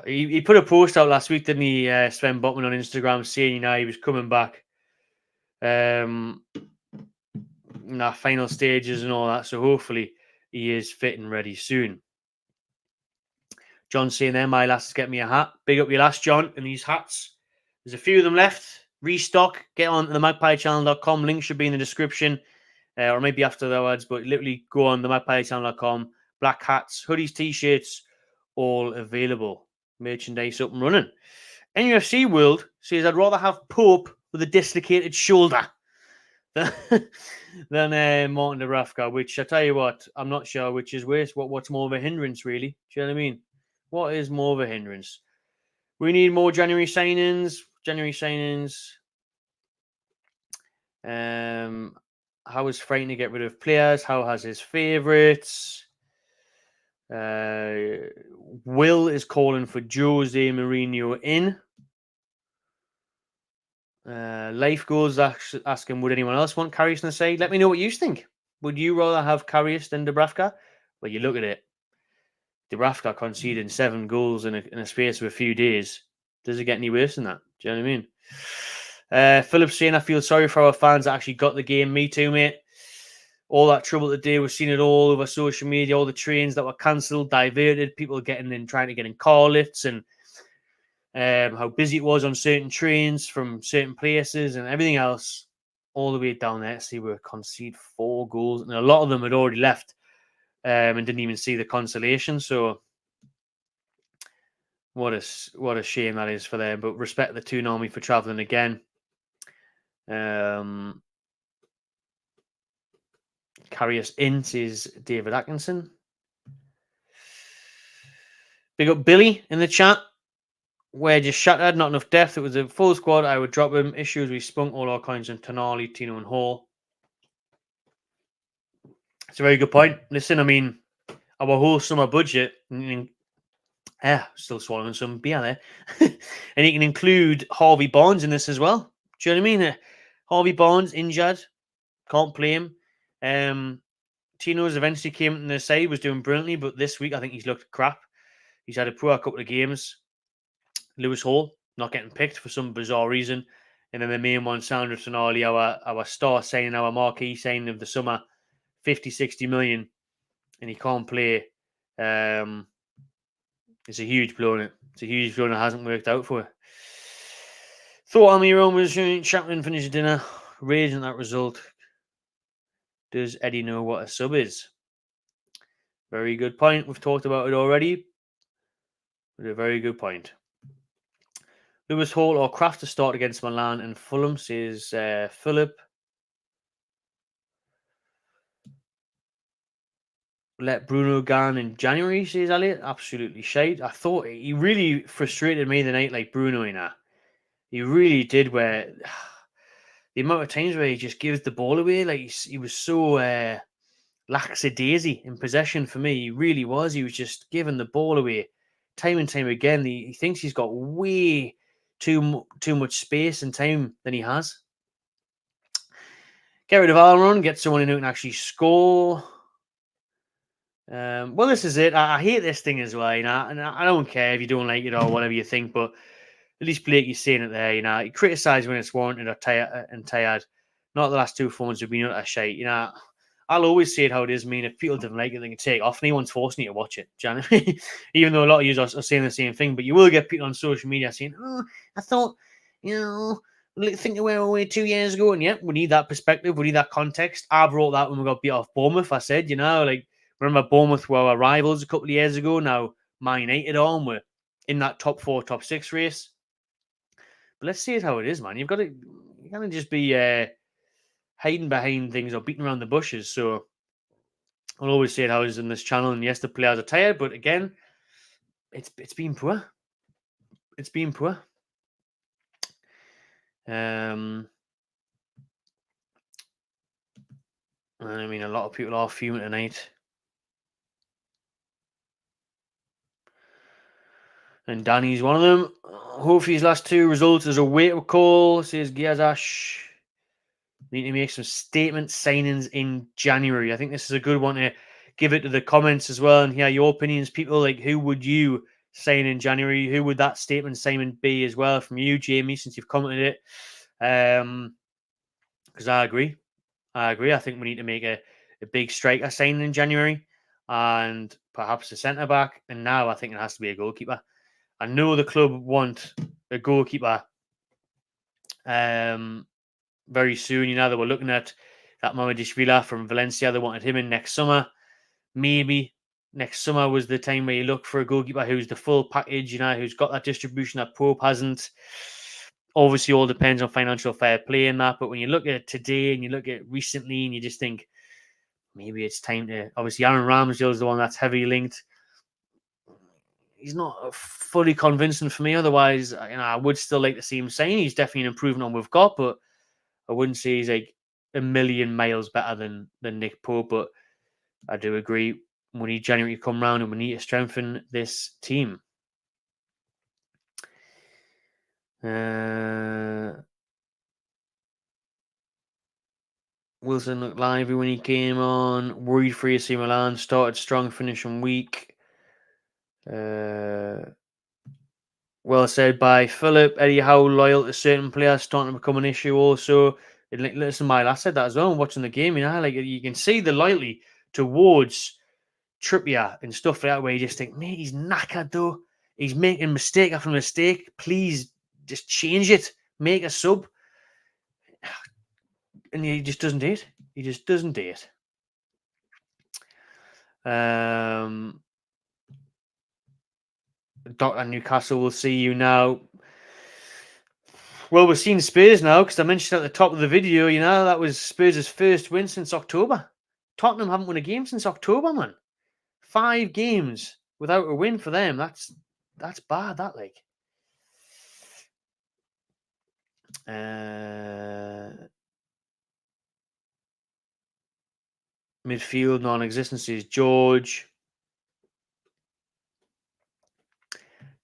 He put a post out last week, didn't he, Sven Botman on Instagram, saying he was coming back in our final stages and all that. So hopefully he is fit and ready soon. John saying there, my lass, get me a hat. Big up your lass, John, and these hats. There's a few of them left. Restock. Get on to the magpiechannel.com. Link should be in the description. Or maybe afterwards, but literally go on the magpiechannel.com. Black hats, hoodies, t-shirts, all available. Merchandise up and running. NUFC World says I'd rather have Pope with a dislocated shoulder than Martin Dubravka, which I tell you what, I'm not sure which is worse. What's more of a hindrance, really? Do you know what I mean? What is more of a hindrance? We need more January signings. How is frightened to get rid of players? How has his favourites? Will is calling for Jose Mourinho in. Life Goals asking, would anyone else want Karius on the side? Let me know what you think. Would you rather have Karius than Dubravka? Well, you look at it. Dubravka conceding 7 goals in a space of a few days. Does it get any worse than that? Do you know what I mean? Philip saying, I feel sorry for our fans that actually got the game. Me too, mate. All that trouble today, we've seen it all over social media, all the trains that were cancelled, diverted, people getting in, trying to get in car lifts, and how busy it was on certain trains from certain places and everything else, all the way down there. See, we concede 4 goals, and a lot of them had already left and didn't even see the consolation. So what a shame that is for them. But respect the Toon Army for travelling again. Carry us in, says David Atkinson. Big up Billy in the chat. We're just shattered, not enough depth. It was a full squad. I would drop him. Issues, we spunk all our coins in Tonali, Tino, and Hall. It's a very good point. Listen, I mean, our whole summer budget, still swallowing some beer there, and you can include Harvey Barnes in this as well. Do you know what I mean? Harvey Barnes injured, can't play him. Tino's eventually came in the side, was doing brilliantly, but this week I think he's looked crap. He's had a poor couple of games. Lewis Hall not getting picked for some bizarre reason. And then the main one, Sandro Tonali, our star signing, our marquee signing of the summer, 50, 60 million, and he can't play. It's a huge blow in it. It's a huge blow and it hasn't worked out for her. Thought Almiron was Chapman finished dinner, raging that result. Does Eddie know what a sub is? Very good point. We've talked about it already. But a very good point. Lewis Hall or Kraft to start against Milan and Fulham, says Philip. Let Bruno go in January, says Elliot. Absolutely shite. I thought he really frustrated me the night like Bruno in that. He really did, where the amount of times where he just gives the ball away, like he was so lackadaisy in possession for me. He really was. He was just giving the ball away time and time again. He thinks he's got way too much space and time than he has. Get rid of Almiron, get someone who can actually score. Well, this is it. I hate this thing as well, and I don't care if you don't like it or whatever you think, but at least Blakey's saying it there. He criticise when it's warranted or tired. Not the last 2 phones have been utter shite. I'll always say it how it is. I mean, if people don't like it, they can take off. No one's forcing you to watch it, do you know what I mean? Even though a lot of you are saying the same thing, but you will get people on social media saying, "Oh, I thought, think of where we were 2 years ago," and we need that perspective, we need that context. I brought that when we got beat off Bournemouth. I said, remember Bournemouth were our rivals a couple of years ago. Now Man United on, we're in that top 4, top 6 race. But let's see it how it is, man. You can't just be hiding behind things or beating around the bushes. So I'll always say it how it is in this channel. And yes, the players are tired, but again, it's been poor. It's been poor. And I mean, a lot of people are fuming tonight. And Danny's one of them. Hopefully his last 2 results is a wake-up call, says Giazash. Need to make some statement signings in January. I think this is a good one to give it to the comments as well and hear your opinions. People, like, who would you sign in January? Who would that statement signing be as well from you, Jamie, since you've commented it? Because I agree. I think we need to make a big striker signing in January and perhaps a centre-back. And now I think it has to be a goalkeeper. I know the club want a goalkeeper very soon. They were looking at that Mamadishvili from Valencia. They wanted him in next summer. Maybe next summer was the time where you look for a goalkeeper who's the full package, who's got that distribution that Pope hasn't. Obviously, all depends on financial fair play and that. But when you look at today and you look at recently and you just think, maybe it's time to... Obviously, Aaron Ramsdale is the one that's heavily linked. He's not fully convincing for me. Otherwise, I would still like to see him sign. He's definitely an improvement on what we've got, but I wouldn't say he's like a million miles better than Nick Pope. But I do agree, we need January to come round and we need to strengthen this team. Wilson looked lively when he came on. Worried for AC Milan. Started strong, finishing weak. Well said by Philip. Eddie Howe loyal to certain players starting to become an issue also. And listen, my last said that as well. Watching the game, like you can see the loyalty towards Trippier and stuff like that, where you just think, mate, he's knackered though. He's making mistake after mistake. Please just change it. Make a sub. And he just doesn't do it. He just doesn't do it. Dr. Newcastle will see you now. Well, we're seeing Spurs now, because I mentioned at the top of the video, that was Spurs' first win since October. Tottenham haven't won a game since October, man. 5 games without a win for them. That's bad, that, like. Midfield non-existence is George.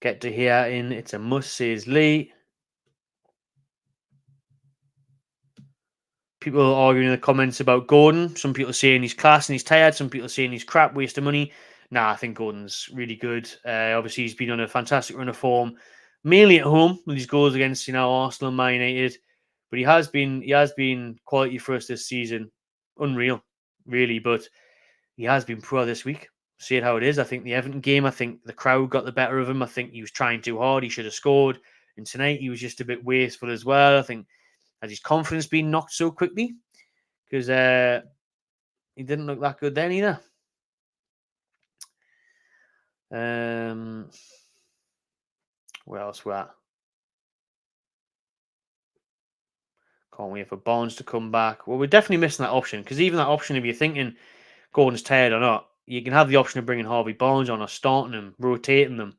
Get to here in it's a must, says Lee. People are arguing in the comments about Gordon. Some people saying he's class and he's tired. Some people saying he's crap, waste of money. Nah, I think Gordon's really good. Obviously, he's been on a fantastic run of form, mainly at home with his goals against Arsenal and Man United. But he has been quality for us this season. Unreal, really. But he has been poor this week. See it how it is. I think the Everton game, I think the crowd got the better of him. I think he was trying too hard. He should have scored. And tonight he was just a bit wasteful as well. I think has his confidence been knocked so quickly? Because he didn't look that good then either. Where else we're at? Can't wait for Barnes to come back. Well, we're definitely missing that option, because even that option, if you're thinking Gordon's tired or not, you can have the option of bringing Harvey Barnes on or starting them, rotating them.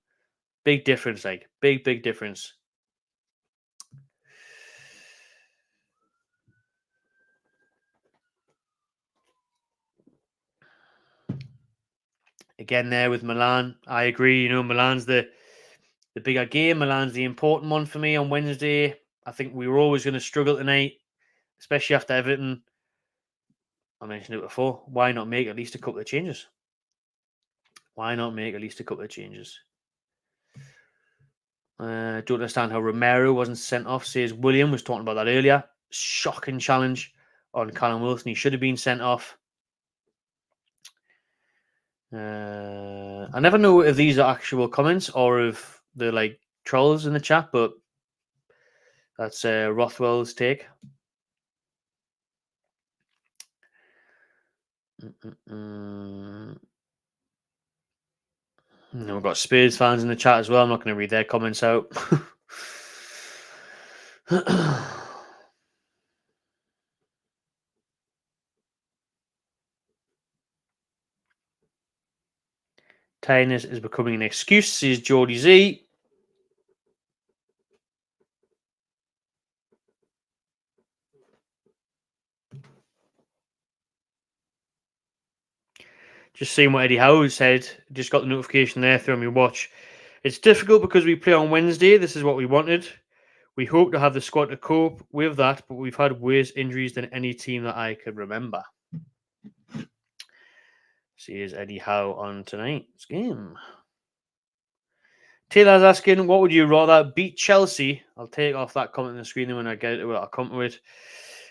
Big difference, like. Big difference. Again, there with Milan, I agree. Milan's the bigger game. Milan's the important one for me on Wednesday. I think we were always going to struggle tonight, especially after Everton. I mentioned it before. Why not make at least a couple of changes? Don't understand how Romero wasn't sent off, says William. Was talking about that earlier. Shocking challenge on Callum Wilson. He should have been sent off. I never know if these are actual comments or if they're like trolls in the chat, but that's Rothwell's take. We've got Spurs fans in the chat as well. I'm not going to read their comments out. Tiredness is becoming an excuse, says Geordie Z. Just seeing what Eddie Howe said. Just got the notification there through my watch. It's difficult because we play on Wednesday. This is what we wanted. We hope to have the squad to cope with that, but we've had worse injuries than any team that I could remember. Here's Eddie Howe on tonight's game. Taylor's asking, what would you rather, beat Chelsea? I'll take off that comment on the screen when I get to it. I'll come to it.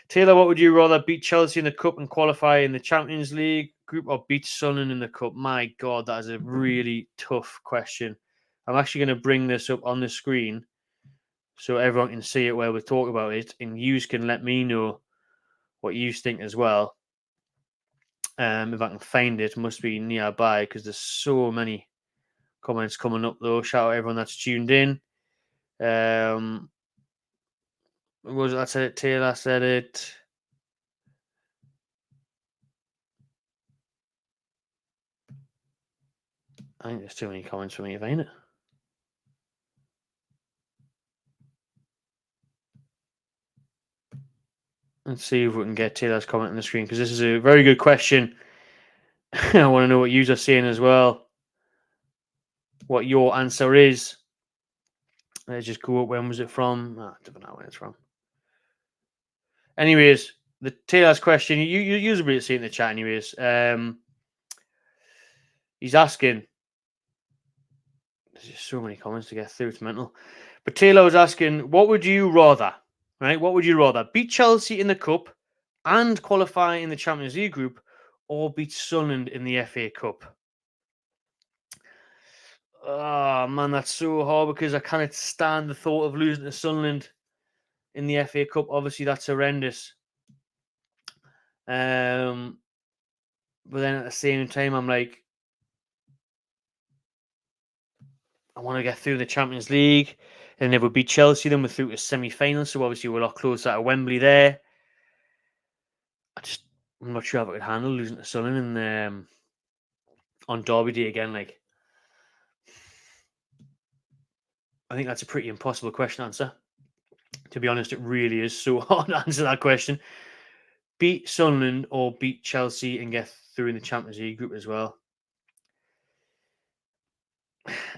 Taylor, what would you rather, beat Chelsea in the Cup and qualify in the Champions League group, or beat Sunderland in the Cup? My God, that is a really tough question. I'm actually going to bring this up on the screen so everyone can see it where we talk about it, and you can let me know what you think as well. If I can find it, must be nearby because there's so many comments coming up though. Shout out everyone that's tuned in. Was that said it? Taylor said it. I think there's too many comments for me to find it. Let's see if we can get Taylor's comment on the screen, because this is a very good question. I want to know what you are saying as well. What your answer is. Let's just go up. When was it from? I don't know when it's from. Anyways, the Taylor's question, you usually see it in the chat anyways. He's asking, There's just so many comments to get through. It's mental. But Taylor was asking, what would you rather? Right? What would you rather? Beat Chelsea in the Cup and qualify in the Champions League group, or beat Sunderland in the FA Cup? Oh, man, that's so hard because I can't stand the thought of losing to Sunderland in the FA Cup. Obviously, that's horrendous. But then at the same time, I'm like, I want to get through the Champions League. And if we beat Chelsea, then we're through to semi-finals. So obviously we're a lot closer to Wembley there. I'm not sure if I could handle losing to Sunderland on Derby Day again. Like, I think that's a pretty impossible question to answer. To be honest, it really is so hard to answer that question. Beat Sunderland or beat Chelsea and get through in the Champions League group as well.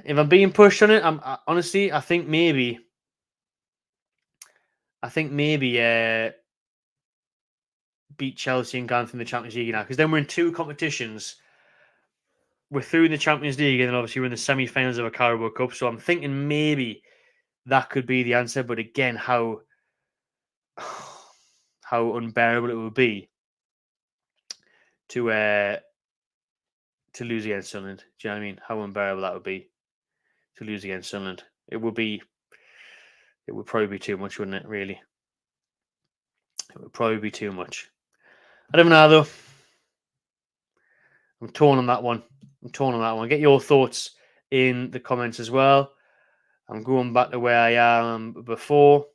If I'm being pushed on it, honestly, I think maybe beat Chelsea and go through the Champions League now, because then we're in two competitions. We're through in the Champions League, and then obviously we're in the semi-finals of a Carabao Cup. So I'm thinking maybe that could be the answer. But again, how unbearable it would be to lose against Sunderland. Do you know what I mean? How unbearable that would be to lose against Sunderland. It would probably be too much, wouldn't it? Really, it would probably be too much. I don't know though. I'm torn on that one. Get your thoughts in the comments as well. I'm going back to where I am before.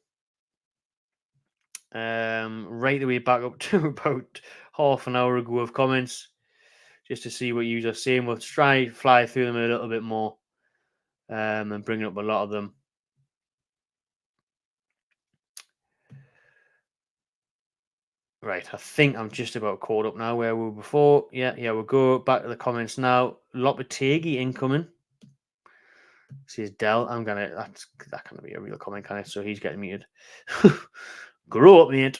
Right the way back up to about half an hour ago of comments, just to see what you are saying. We'll try fly through them a little bit more, and bring up a lot of them. Right, I think I'm just about caught up now where we were before. Yeah, we'll go back to the comments now. Lopetegui incoming. Says Dell. That's gonna be a real comment, can it? So he's getting muted. Grow up, mate.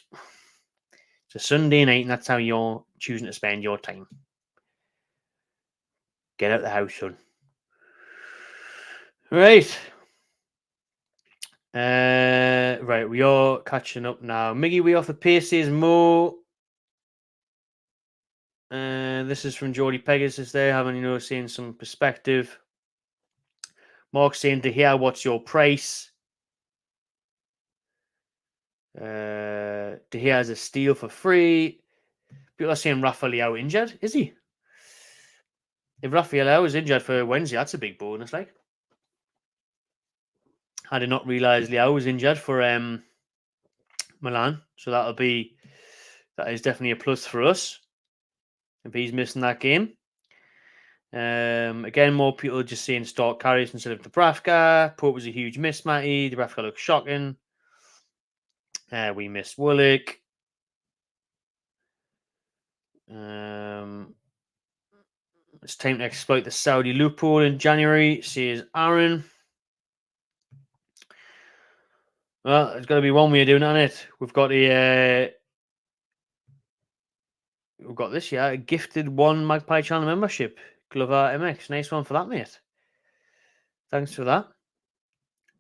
It's a Sunday night, and that's how you're choosing to spend your time. Get out the house, son. Right. Right, we are catching up now. Miggy, we off the pace, says Mo. This is from Geordie Pegasus there, having, seeing some perspective. Mark saying, De Gea, what's your price? De Gea has a steal for free. People are saying Rafael injured. Is he? If Rafael is injured for Wednesday, that's a big bonus, like. I did not realise Leao was injured for Milan, so that is definitely a plus for us if he's missing that game. Again, more people are just saying start carries instead of Dubravka. Pope was a huge miss, Matty. Dubravka looks shocking. We missed Willock. It's time to exploit the Saudi loophole in January, says Aaron. Well, there's got to be one way of doing it, on it. We've got this, a gifted one Magpie Channel membership. Glover MX. Nice one for that, mate. Thanks for that.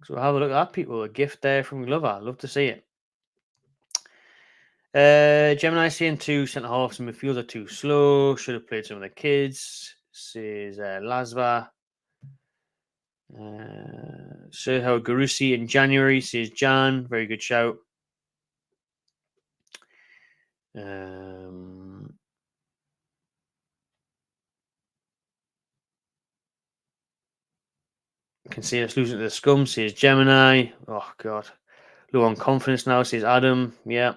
So have a look at that, people. A gift there from Glover. Love to see it. Gemini saying 2 centre halves and midfields are too slow. Should have played some of the kids. Says Lasva. Sergio Garusi in January, says Jan. Very good shout. Can see us losing to the scum, says Gemini. Oh, God. Low on confidence now, says Adam. Yeah.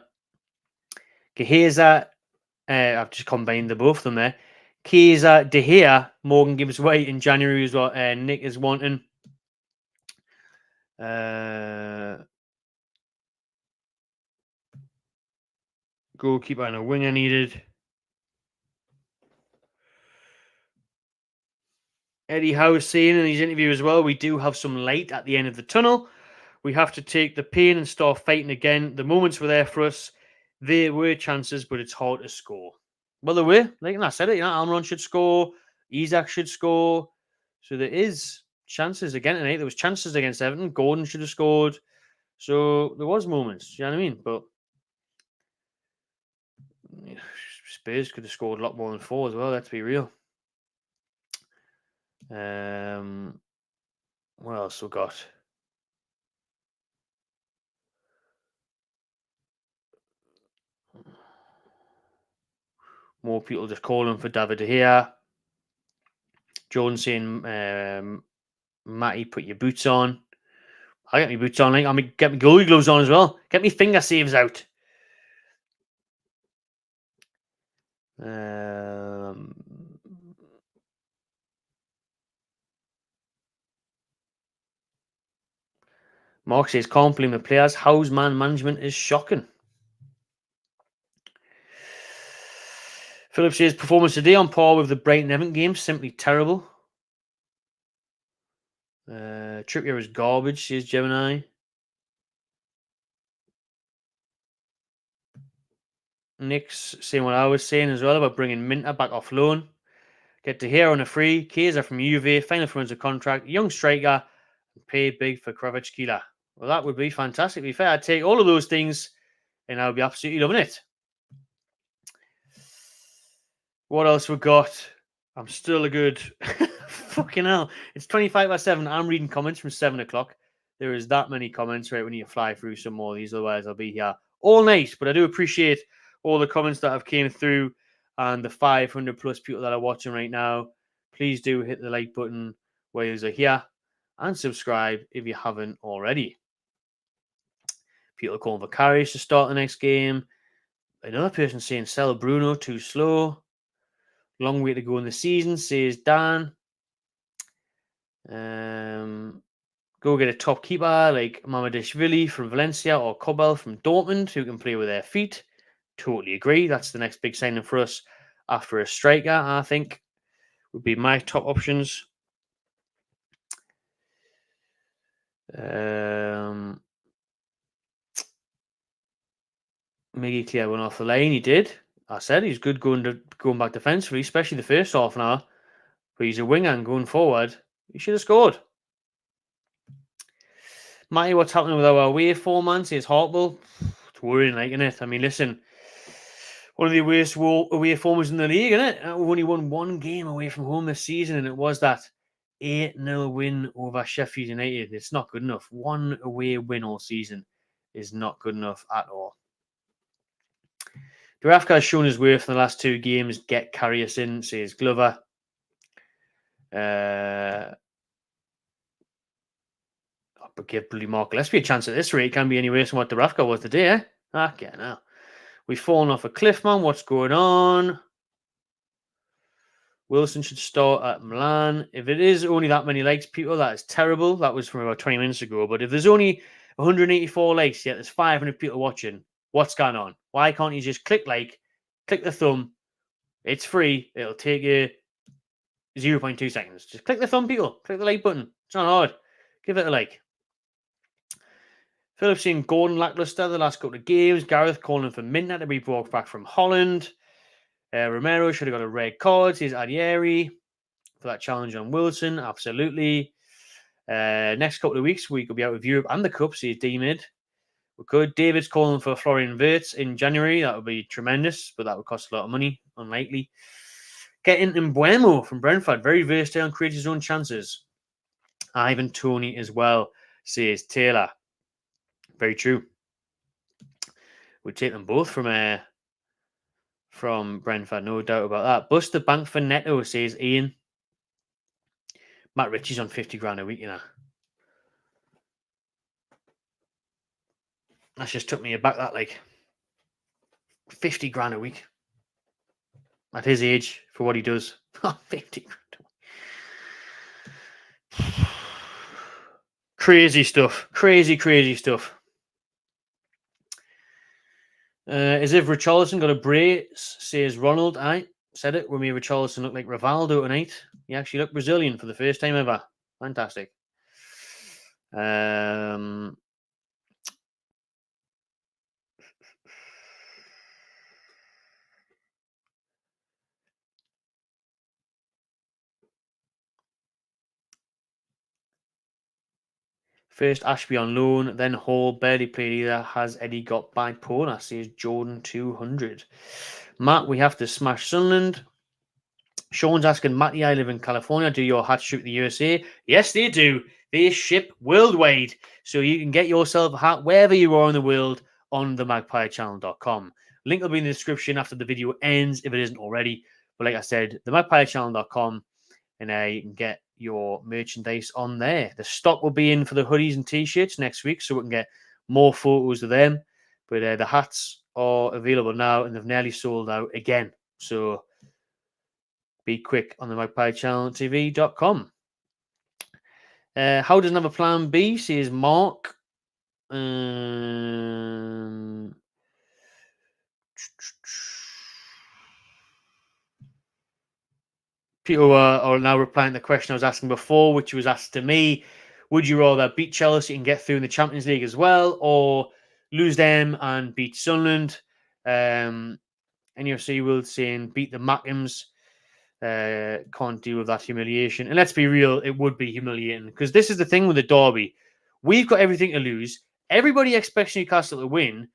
Geheza. I've just combined the both of them there. Chiesa, De Gea, Morgan Gibbs White in January is what Nick is wanting. Goalkeeper and a winger needed. Eddie Howe saying in his interview as well, we do have some light at the end of the tunnel. We have to take the pain and start fighting again. The moments were there for us. There were chances, but it's hard to score. Well, there were. Like I said it, Almiron should score. Isak should score. So there is chances again tonight. There was chances against Everton. Gordon should have scored. So there was moments. You know what I mean? But Spurs could have scored a lot more than 4 as well. Let's be real. What else we got? More people just calling for David De Gea. Jordan saying, Matty, put your boots on. I get my boots on. Like, I mean, get my goalie gloves on as well. Get me finger saves out. Mark says, can't blame the players. Howe's man management is shocking. Philip says, performance today on par with the Brighton Everton game. Simply terrible. Trippier is garbage, says Gemini. Nick's saying what I was saying as well about bringing Minter back off loan. Get to here on a free. Kaiser from Juve, final for a contract. Young striker, and pay big for Kvaratskhelia. Well, that would be fantastic. To be fair, I'd take all of those things and I would be absolutely loving it. What else we got? I'm still a good... Fucking hell. It's 25/7. I'm reading comments from 7 o'clock. There is that many comments, right? We need to fly through some more of these. Otherwise, I'll be here all night. But I do appreciate all the comments that have came through and the 500 plus people that are watching right now. Please do hit the like button while you're here and subscribe if you haven't already. People are calling for Karius to start the next game. Another person saying sell Bruno too slow. Long way to go in the season, says Dan. Go get a top keeper like Mamadashvili from Valencia or Kobel from Dortmund who can play with their feet. Totally agree. That's the next big signing for us after a striker, I think, would be my top options. Miggy Clear went off the lane. He did. I said he's good going back defensively, especially the first half an hour. But he's a winger and going forward, he should have scored. Matty, what's happening with our away form, man? Says Hartwell. It's worrying, like, isn't it? I mean, listen, one of the worst away formers in the league, isn't it? We've only won one game away from home this season, and it was that 8-0 win over Sheffield United. It's not good enough. One away win all season is not good enough at all. Dubravka has shown his worth in the last 2 games. Get Karius in, says Glover. But give bloody Mark Gillespie a chance at this rate. It can't be any worse than what Dubravka was today, eh? Okay, now. We've fallen off a cliff, man. What's going on? Wilson should start at Milan. If it is only that many likes, people, that is terrible. That was from about 20 minutes ago. But if there's only 184 likes, yet there's 500 people watching, what's going on? Why can't you just click like, click the thumb? It's free. It'll take you 0.2 seconds. Just click the thumb, people. Click the like button. It's not hard. Give it a like. Philip seen Gordon lackluster the last couple of games. Gareth calling for Minter to be brought back from Holland. Romero should have got a red card. Says Adieri for that challenge on Wilson. Absolutely. Next couple of weeks, we could be out of Europe and the Cup. Says D-Mid. We could. David's calling for Florian Wirtz in January. That would be tremendous, but that would cost a lot of money. Unlikely. Getting Mbuemo from Brentford. Very versatile and creates his own chances. Ivan Toney as well, says Taylor. Very true. We'd take them both from Brentford, no doubt about that. Bust the bank for Neto, says Ian. Matt Ritchie's on 50 grand a week, you know. That just took me aback, that, like, 50 grand a week. At his age, for what he does. 50 grand a week. Crazy stuff. Crazy stuff. As if Richarlison got a brace, says Ronald. I said it when Richarlison looked like Rivaldo tonight. He actually looked Brazilian for the first time ever. Fantastic. First Ashby on loan, then Hall. Barely played either. Has Eddie got bipolar? Says Jordan 200. Matt, we have to smash Sunderland. Sean's asking, Matty, I live in California. Do your hats ship the USA? Yes, they do. They ship worldwide. So you can get yourself a hat wherever you are in the world on themagpiechannel.com. Link will be in the description after the video ends if it isn't already. But like I said, themagpiechannel.com, and you can get your merchandise on there. The stock will be in for the hoodies and t-shirts next week, so we can get more photos of them. But the hats are available now, and they've nearly sold out again. So be quick on the magpiechanneltv.com. How doesn't have a plan B, says Mark. People are now replying to the question I was asking before, which was asked to me. Would you rather beat Chelsea and get through in the Champions League as well, or lose them and beat Sunderland? And you'll see Will saying beat the Mackhams. Can't deal with that humiliation. And let's be real, it would be humiliating, because this is the thing with the derby. We've got everything to lose. Everybody expects Newcastle to win.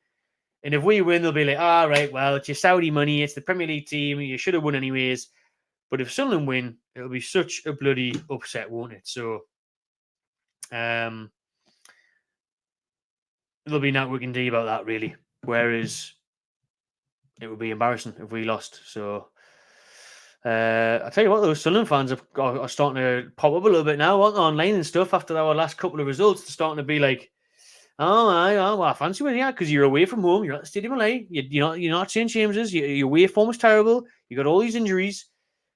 And if we win, they'll be like, all right, well, it's your Saudi money. It's the Premier League team. You should have won anyways. But if Sunderland win, it'll be such a bloody upset, won't it? So there'll be nothing we can do about that, really. Whereas it would be embarrassing if we lost. So I tell you what, those Sunderland fans are starting to pop up a little bit now, aren't they, online and stuff after our last couple of results. They're starting to be like, well, I fancy winning, yeah, because you're away from home. You're at the Stadium of Light. You're not St James's. Your away form was terrible. You got all these injuries.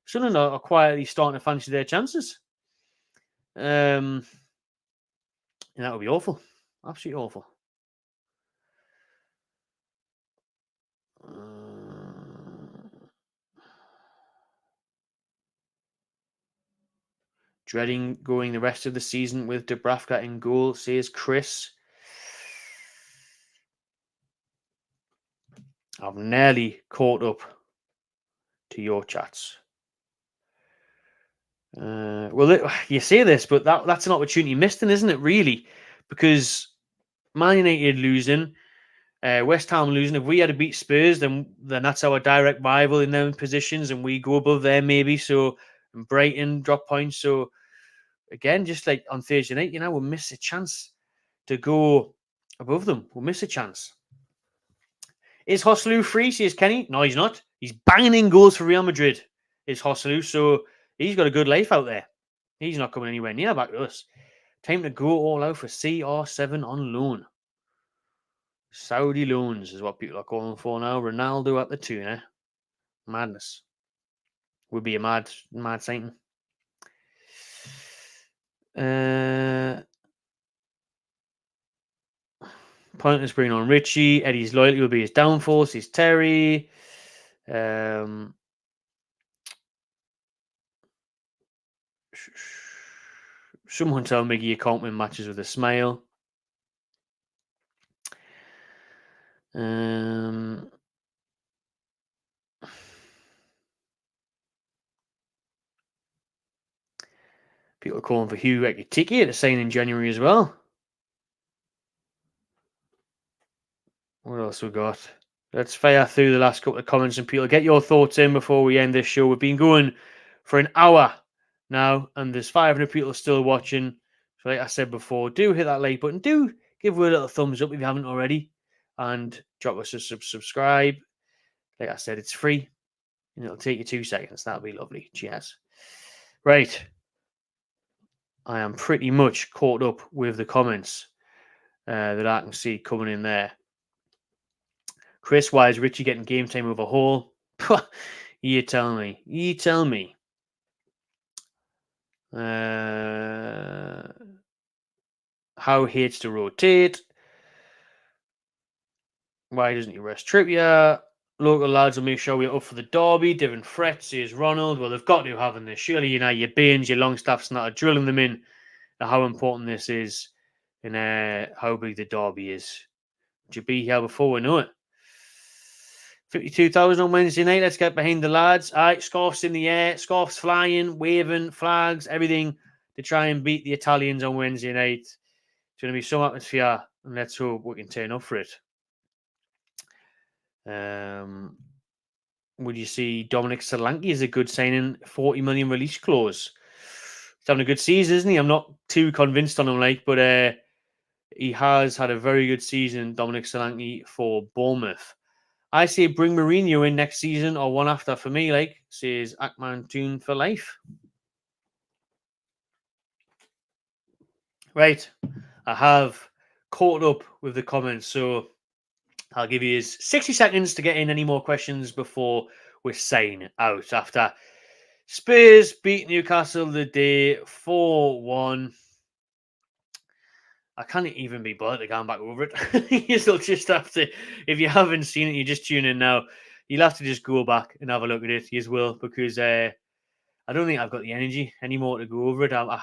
Sunderland are quietly starting to fancy their chances. And that would be awful. Absolutely awful. Dreading going the rest of the season with Dubravka in goal, says Chris. I've nearly caught up to your chats. Well, you say this, but that's an opportunity missed, isn't it, really? Because Man United losing, West Ham losing. If we had to beat Spurs, then that's our direct rival in them positions, and we go above them maybe. So, and Brighton drop points. So, again, just like on Thursday night, we'll miss a chance to go above them. We'll miss a chance. Is Joselu free, says Kenny? No, he's not. He's banging in goals for Real Madrid, is Joselu. So, he's got a good life out there. He's not coming anywhere near back to us. Time to go all out for CR7 on loan. Saudi loans is what people are calling for now. Ronaldo at the tune, Madness. Would be a mad sighting. Pointless bringing on Richie. Eddie's loyalty will be his downfall, says Terry. Someone tell Miggy you can't win matches with a smile. People are calling for Hugh Ekitike to sign in January as well. What else we got? Let's fire through the last couple of comments and people get your thoughts in before we end this show. We've been going for an hour now, and there's 500 people still watching. So like I said before, do hit that like button. Do give us a little thumbs up if you haven't already. And drop us a subscribe. Like I said, it's free. And it'll take you 2 seconds. That'll be lovely. Cheers. Right. I am pretty much caught up with the comments that I can see coming in there. Chris, why is Richie getting game time over Hall? You tell me. You tell me. Howe hates to rotate. Why doesn't he rest Trippier? Local lads will make sure we're up for the derby. Different threats, says Ronald. Well, they've got to have this. Surely, your Baines, your Longstaffs, and that are drilling them in how important this is and how big the derby is. Would you be here before we know it? 52,000 on Wednesday night. Let's get behind the lads. All right, scarves in the air, scarves flying, waving, flags, everything to try and beat the Italians on Wednesday night. going to be some atmosphere, and let's hope we can turn up for it. Would you see Dominic Solanke is a good signing? 40 million release clause. He's having a good season, isn't he? I'm not too convinced on him, but he has had a very good season, Dominic Solanke, for Bournemouth. I say bring Mourinho in next season or one after for me, says Akman Toon for life. Right, I have caught up with the comments, so I'll give you 60 seconds to get in any more questions before we sign out. After Spurs beat Newcastle the day 4-1. I can't even be bothered to go back over it. You'll just have to, if you haven't seen it, you just tune in now. You'll have to just go back and have a look at it as well, because I don't think I've got the energy anymore to go over it. I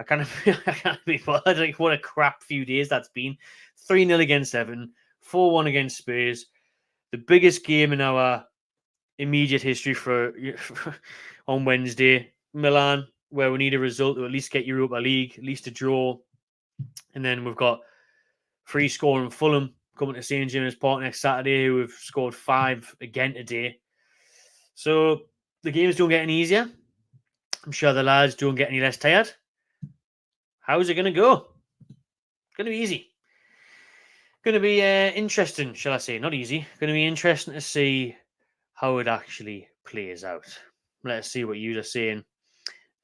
can't, I can't be bothered. What a crap few days that's been. 3-0 against Everton, 4-1 against Spurs. The biggest game in our immediate history for on Wednesday. Milan, where we need a result to at least get Europa League, at least a draw. And then we've got free scoring Fulham coming to St. James's Park next Saturday, who have scored 5 again today. So the games don't get any easier. I'm sure the lads don't get any less tired. How's it going to go? Going to be easy. Going to be interesting, shall I say. Not easy. Going to be interesting to see how it actually plays out. Let's see what you are saying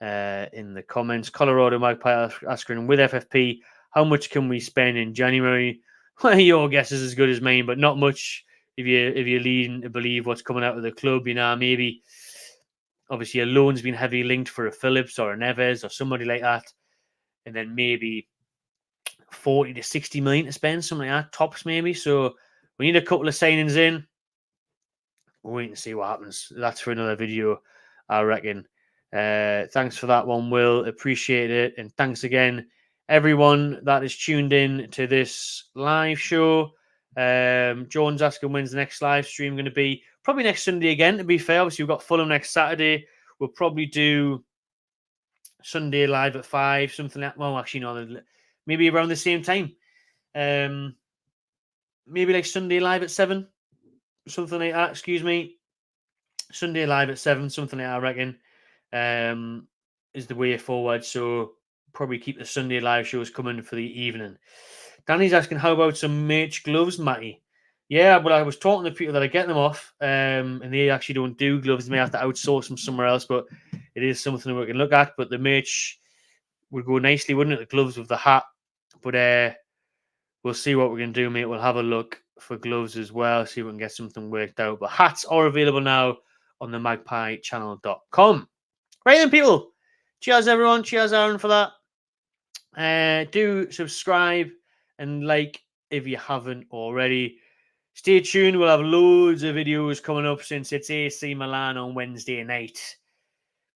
in the comments. Colorado Magpie asking, with FFP, how much can we spend in January? Well, your guess is as good as mine, but not much if you're leading to believe what's coming out of the club. Maybe obviously a loan's been heavily linked for a Phillips or a Neves or somebody like that, and then maybe 40 to 60 million to spend, something like that, tops maybe. So we need a couple of signings in. We'll wait and see what happens. That's for another video, I reckon. Thanks for that one, Will. Appreciate it. And thanks again, everyone that is tuned in to this live show. John's asking when's the next live stream going to be? Probably next Sunday again, to be fair. Obviously, we've got Fulham next Saturday. We'll probably do Sunday live at 5, something like that. Well, actually, no, maybe around the same time. Maybe like Sunday live at 7, something like that. Excuse me. Sunday live at 7, something like that, I reckon, is the way forward. So probably keep the Sunday live shows coming for the evening. Danny's asking, how about some Mage gloves, Matty? Yeah, well, I was talking to people that are getting them off, and they actually don't do gloves. They may have to outsource them somewhere else, but it is something we can look at. But the Mage would go nicely, wouldn't it? The gloves with the hat. But we'll see what we can do, mate. We'll have a look for gloves as well, see if we can get something worked out. But hats are available now on the magpiechannel.com. Right then, people. Cheers, everyone. Cheers, Aaron, for that. Do subscribe and like if you haven't already. Stay tuned. We'll have loads of videos coming up since it's AC Milan on Wednesday night.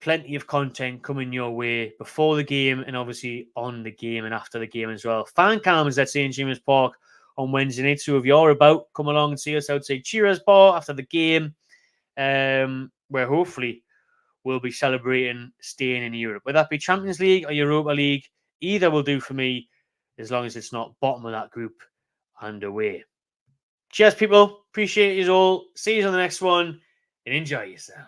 Plenty of content coming your way before the game and obviously on the game and after the game as well. Fan cams at St. James's Park on Wednesday night. So if you're about, come along and see us outside Cheers Bar after the game, where hopefully we'll be celebrating staying in Europe. Whether that be Champions League or Europa League, either will do for me as long as it's not bottom of that group and away. Cheers, people. Appreciate you all. See you on the next one and enjoy yourself.